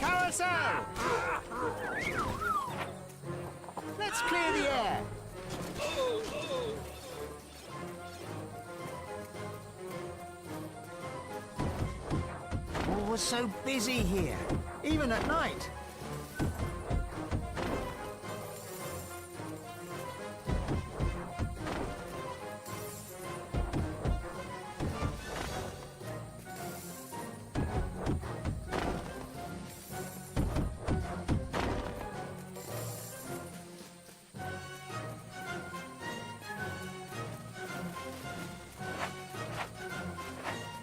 carousel! Let's clear the air! Oh, we're so busy here, even at night.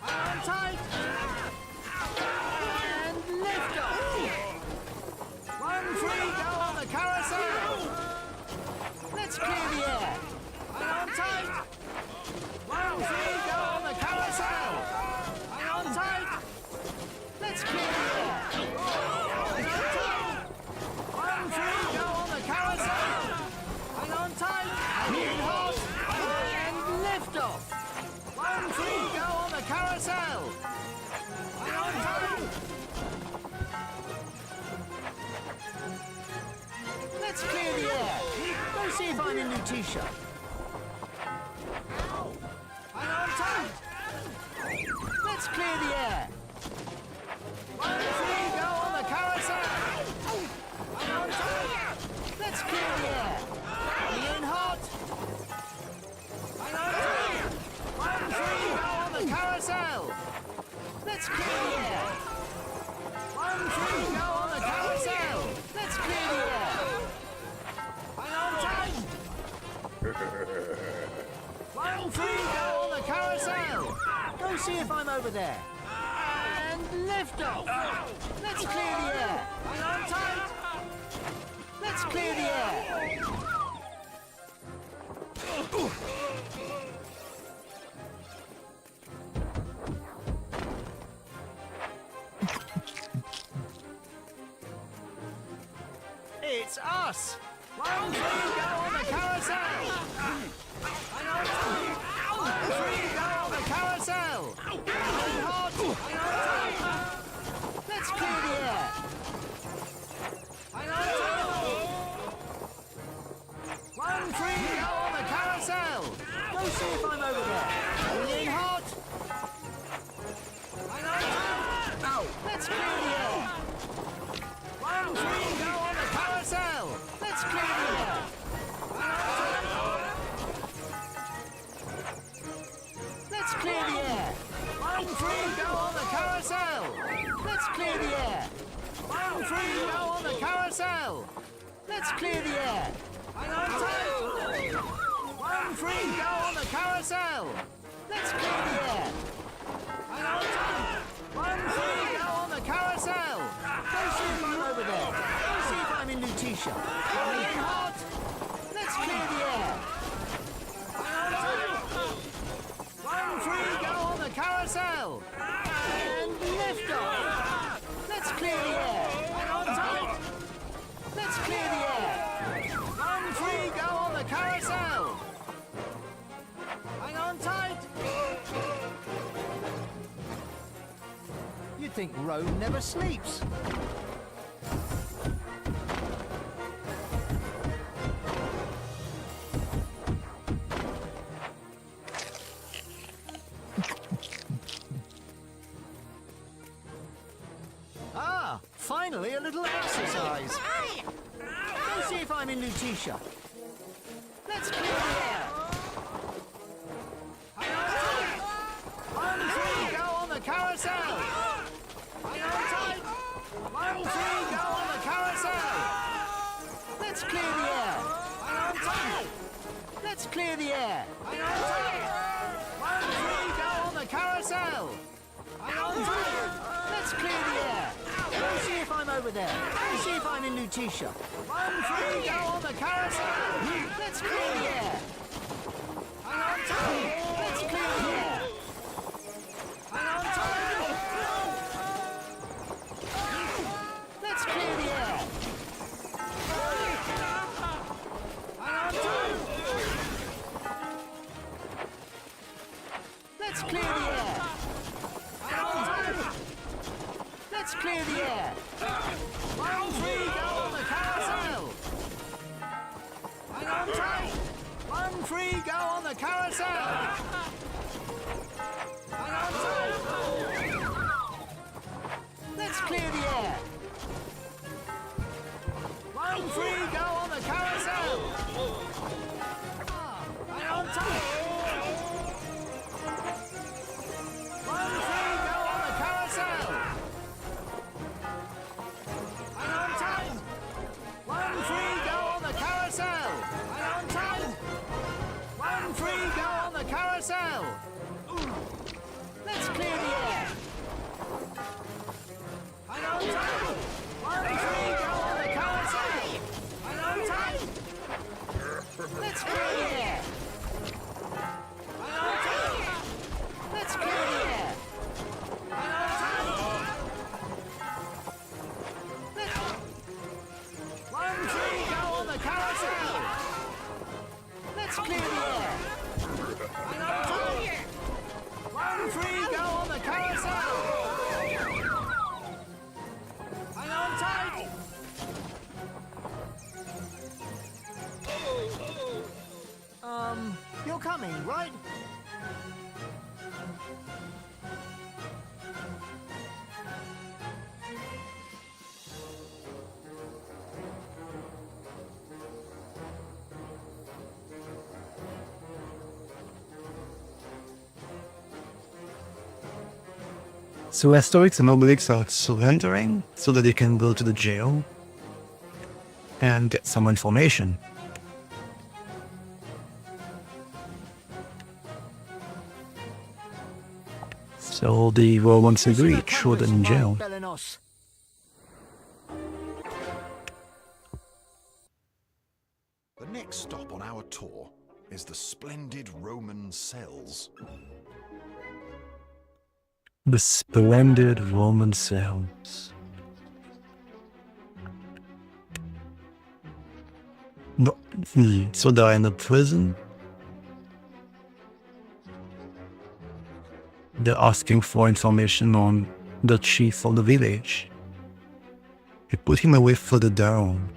On tight! And lift off! 1 free, go on the carousel! Let's clear the air! And on tight! 1 free, go on the carousel! And on tight! Let's clear the air! And on tight! 1 free, go on the carousel! And on tight! In hot! And lift off! 1 free, go on the carousel! And on tight! Let's clear the air! Go see if I'm in new t-shirt. And on tight! Let's clear the air! 1 free, go on the carousel! And on tight! Let's clear the air! In hot! And on tight! 1 free, go on the carousel! Let's clear the air! 1 free, go on the carousel! Let's clear the air! And on tight! 1 free, go on the carousel! Go see if I'm over there. And lift off! Let's clear the air! And on tight! Let's clear the air! It's us! 1 free, go on the carousel! And on tight! 1 free, go on the carousel! And hot! And on tight! Let's clear the air! And on tight! 1 free, go on the carousel! Go see if I'm over there! In hot! And on tight! Let's clear the air! 1 free, go on the carousel! Let's clear the air! Let's clear the air! 1 free, go on the carousel! Let's clear the air! 1 free, go on the carousel! Let's clear the air! And on tight! 1 free, go on the carousel! Let's clear the air! And on tight! 1 free, go on the carousel! Go see if I'm over there! Go see if I'm in new t-shirt! In hot! Let's clear the air! And on tight! 1 free, go on the carousel! And lift off! Let's clear the air! And on tight! Let's clear the air! 1 free, go on the carousel! Hang on tight! You'd think Rome never sleeps. Ah, finally a little exercise. Go see if I'm in new t-shirt. Let's clear the air. Hang on tight. 1 free, go on the carousel. Hang on tight. 1 free, go on the carousel. Let's clear the air. Hang on tight. Let's clear the air. Hang on tight. 1 free, go on the carousel. Hang on tight. Let's clear the air. Go see if I'm over there. Go see if I'm in new t-shirt. 1 free, go on the carousel. Let's clear the air. Hang on tight. Let's clear the air. Hang on tight. Let's clear the air. Hang on tight. Let's clear the air. Hang on tight. Let's Let's clear the air. 1 free, go on the carousel. Hang on tight. 1 free, go on the carousel. Hang on tight. Let's clear the air. 1 free, go on the carousel. Hang on tight. 1 free, go on the carousel. Hang on tight. 1 free, go on the carousel. Hang on tight. 1 free, go on the carousel. Let's clear the air. Hang on tight. 1 free, go on the carousel. Hang on tight. Let's clear the air. Hang on tight. Let's clear the air. Hang on tight. 1 free, go on the carousel. Let's clear the air. Hang on tight. 1 free, go on the carousel. Hang on tight. You're coming, right? So Asterix and Obelix are surrendering so that they can go to the jail and get some information. So the Romans agreed, throw them in jail. Belenos. The next stop on our tour is the splendid Roman cells. The splendid Roman cells. No, so they're in a prison. They're asking for information on the chief of the village. They put him away further down.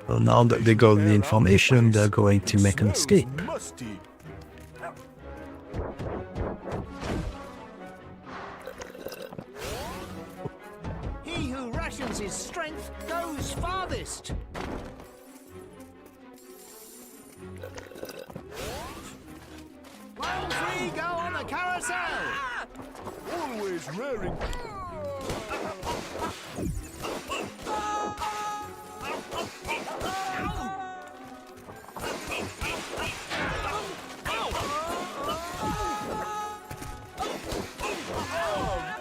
So now that they got the information, they're going to make an escape. Musty. He who rations his strength goes farthest. One free, go on the carousel. Always raring.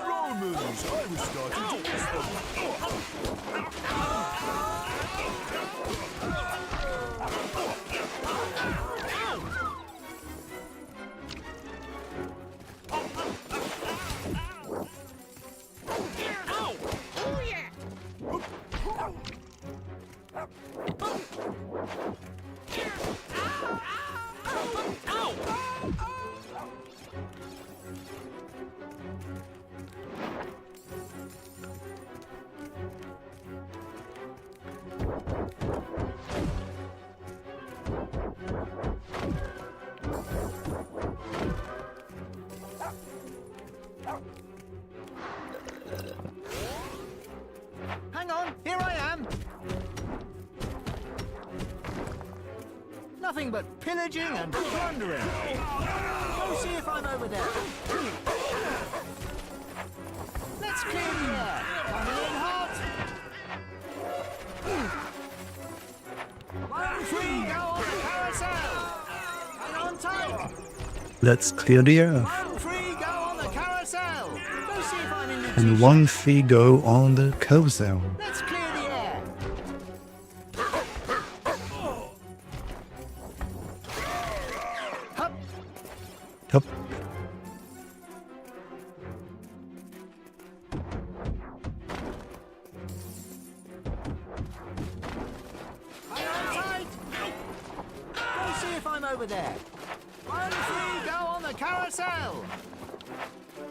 Romans, I was starting to miss them. Hang on, here I am. Nothing but pillaging and plundering. Go see if I'm over there. Let's clear the air. Coming in hot. 1 free, go on the carousel. Hang on tight. Let's clear the air. 1 free, go on the carousel. Go see if I'm in the And 1 fee go on the carousel. Let's clear the air. Hup. Yup. Hang on tight. Go see if I'm over there. 1 free, go on the carousel.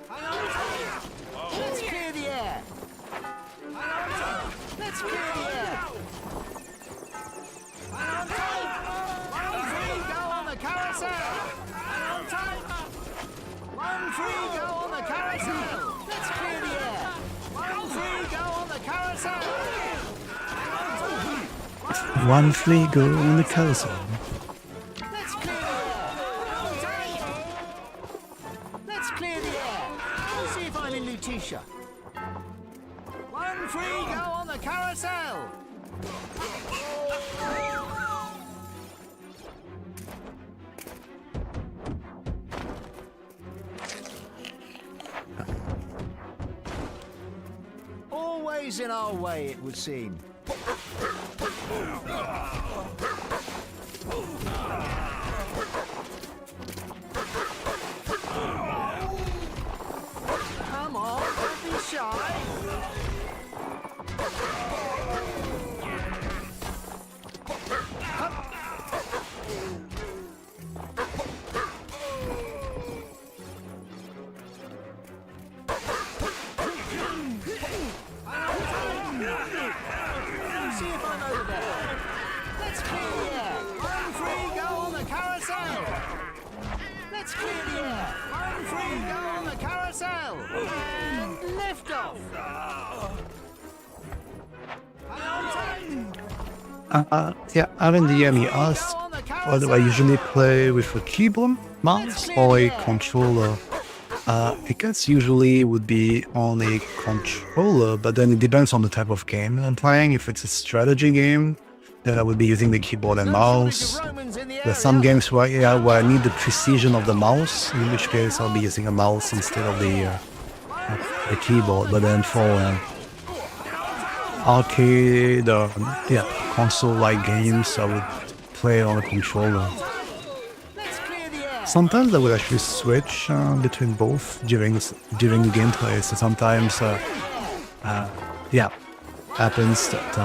Hang on tight. Let's clear the air. Hang on tight. Let's clear the air. Hang on tight. 1 free, go on the carousel. Hang on tight. 1 free, go on the carousel. Let's clear the air. 1 free, go on the carousel. Hang on tight. 1 free go on the carousel. Let's clear the air. Hang on tight. Let's clear the air. Let's see if I'm in Lutetia. 1 free, go on the carousel. Always in our way, it would seem. Come on, don't be shy. See if I'm over there. Let's clear the air. 1 free, go on the carousel. Let's clear the air. 1 free, go on the carousel. And lift off. Hang on tight. Yeah, Aaron DM asked whether I usually play with a keyboard, mouse, or a controller. I guess usually it would be on a controller, but then it depends on the type of game I'm playing. If it's a strategy game, then I would be using the keyboard and mouse. There's some games where I need the precision of the mouse, in which case I'll be using a mouse instead of the keyboard. But then for arcade, console-like games, I would play on a controller. Sometimes I would actually switch between both during the gameplay. So sometimes, happens that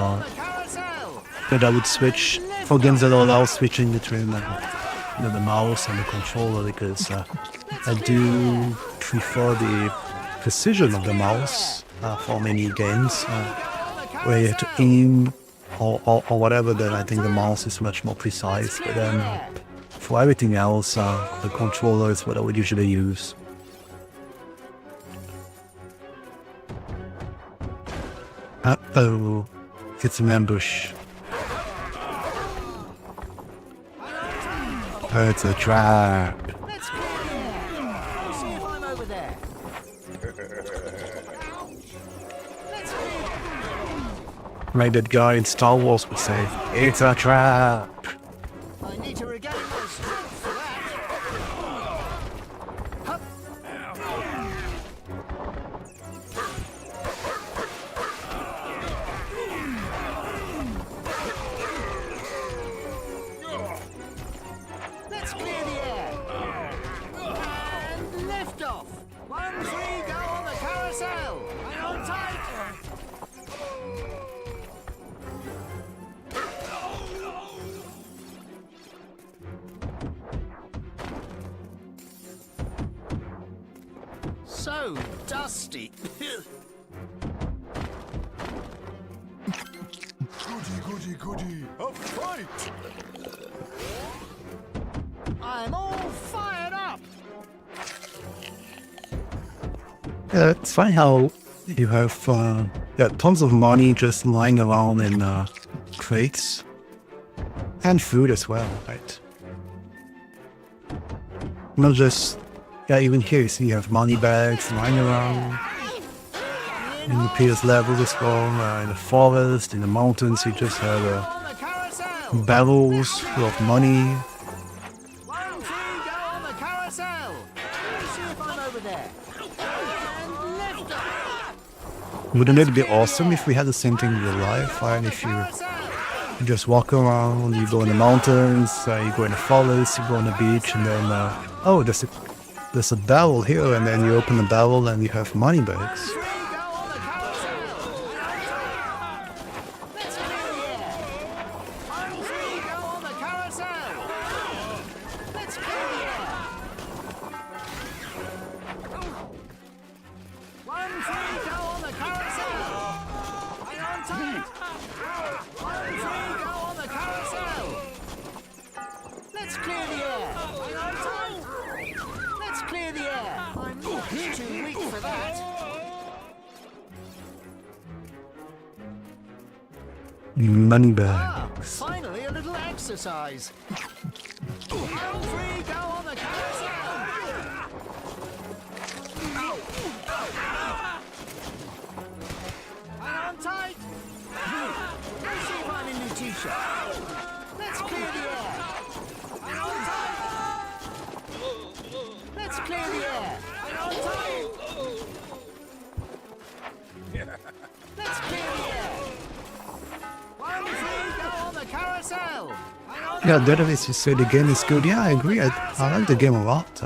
I would switch for games that allow switching between the mouse and the controller, because I do prefer the precision of the mouse for many games where you have to aim or whatever. Then I think the mouse is much more precise. But then for everything else, the controller is what I would usually use. Uh-oh, it's an ambush. It's a trap. Let's clear the air. See if I'm over there. Let's clear. Like that guy in Star Wars would say, it's a trap. I need to regain my strength for that. Hup. Let's clear the air. And lift off. 1 free, go on the carousel. Hang on tight. So dusty. Goody, goody, a fight! I'm all fired up. Yeah, it's funny how you have tons of money just lying around in crates. And food as well, right? Not just, even here you see you have money bags lying around. In the previous levels as well, in the forest, in the mountains, you just have On the carousel. barrels full of money. 1 free, go on the carousel. Let's see if I'm over there. And lift off. Wouldn't it be awesome if we had the same thing in real life? And if you just walk around, you go in the mountains, you go in the forest, you go on the beach, and then, there's a barrel here, and then you open the barrel and you have money bags. Free, go on the carousel. Let's clear the air. 1 free, go on the carousel. Let's clear the air. Money Ah, bags. finally a little exercise. 1, 3, go on the carousel. Hang on tight. Let's see if I'm in new t-shirt. Let's clear the air. Hang on tight. Let's clear the air. Hang on tight. Let's clear the air. 1, 3, go on the carousel. Hang on Yeah, that is you say the game is good. Yeah, I agree. I like the game a lot.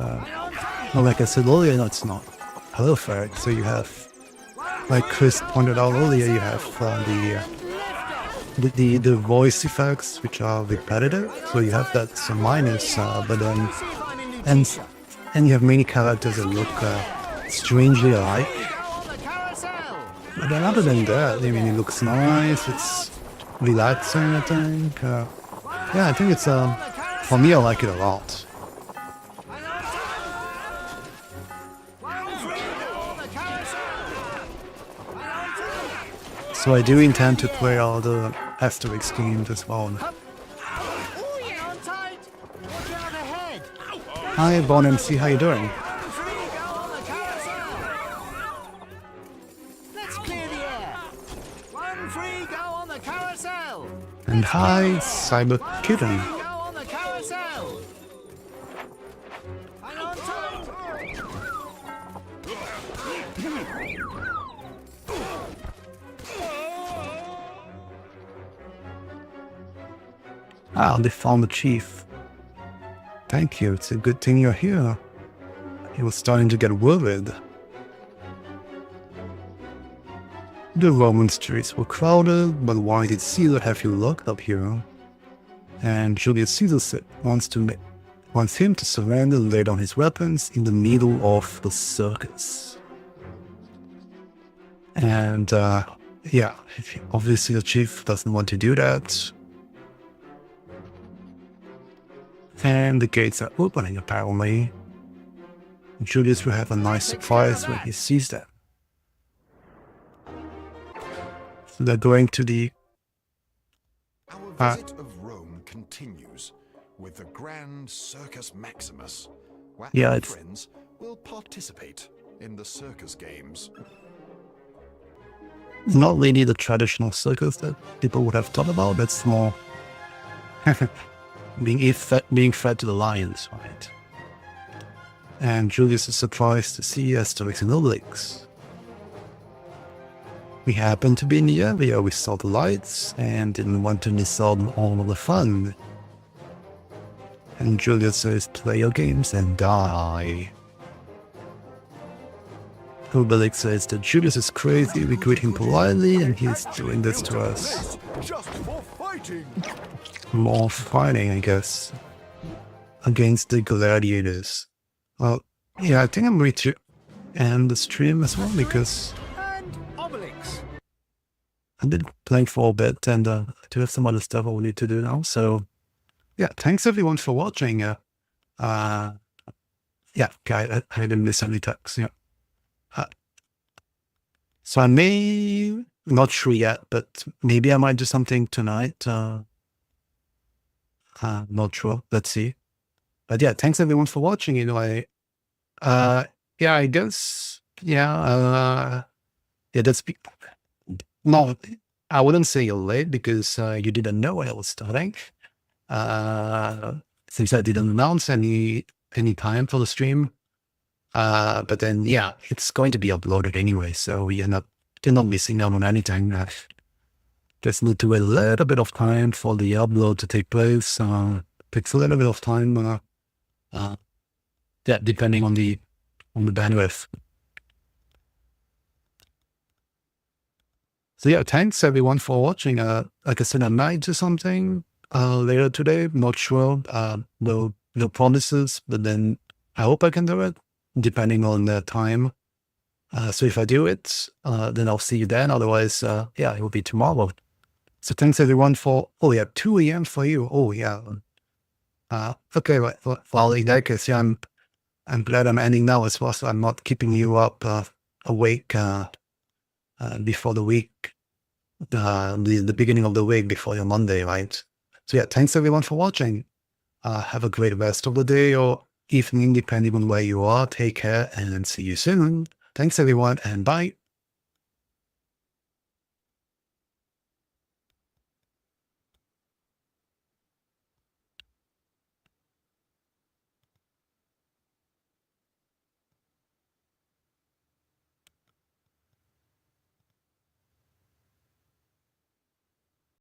Well, like I said earlier, no, it's not perfect. So you have, like Chris pointed out earlier, you have the voice effects, which are repetitive. So you have that minus, but then see if I'm in new and t-shirt. and you have many characters that look strangely alike. Go on the carousel. But then other than that, I mean, it looks nice. It's relaxing, I think. Yeah, I think it's for me, I like it a lot. Hang on tight. 1, 3, go on the carousel. Hang on tight. So I do intend to play all the Asterix games as well. Hang on tight. Watch out ahead. Hi, Bon MC, how you doing? 1, 3, go on the carousel. Let's clear the air. 1, 3, go on the carousel. And hi, Cyber Kitten. Go on the carousel. Hang on tight. Ah, they found the chief. Thank you, it's a good thing you're here. He was starting to get worried. The Roman streets were crowded, but why did Caesar have you locked up here? And Julius Caesar wants him to surrender and lay down his weapons in the middle of the circus. And yeah, obviously the chief doesn't want to do that. And the gates are opening apparently. Julius will have a nice surprise when he sees them. So they're going to the Our visit of Rome continues with the Grand Circus Maximus, where Yeah, our it's- friends will participate in the circus games. not really the traditional circus that people would have thought about. That's more being fed to the lions, right? And Julius is surprised to see Asterix and Obelix. We happened to be in the area, we saw the lights, and didn't want to miss out on all of the fun. And Julius says, play your games and die. Obelix says that Julius is crazy, we greet him politely, and he's doing this to us. Just for fighting. More fighting, I guess, against the gladiators. Well, yeah, I think I'm ready to end the stream as well, because And Obelix. I've been playing for a bit, and I do have some other stuff I will need to do now. So, yeah, thanks everyone for watching. Yeah, okay, I didn't miss any text. Yeah. So I may, not sure yet, but maybe I might do something tonight. Not sure. Let's see. But yeah, thanks everyone for watching. Anyway, yeah, I guess, yeah, that's no, I wouldn't say you're late because you didn't know I was starting. Since I didn't announce any time for the stream. But then, yeah, it's going to be uploaded anyway, so you're not missing out on anything. Just need to wait a little bit of time for the upload to take place. Takes a little bit of time. Yeah, depending on the bandwidth. So yeah, thanks everyone for watching. Like I said, I might do something later today. Not sure. No promises, but then I hope I can do it, depending on the time. So if I do it, then I'll see you then. Otherwise, yeah, it will be tomorrow. So thanks everyone for, oh yeah, 2 a.m. for you. Oh yeah. Okay, well, in that case, yeah, I'm glad I'm ending now as well, so I'm not keeping you up awake before the week the beginning of the week before your Monday, right? So yeah, thanks everyone for watching. Have a great rest of the day or evening, depending on where you are. Take care and see you soon. Thanks everyone, and bye.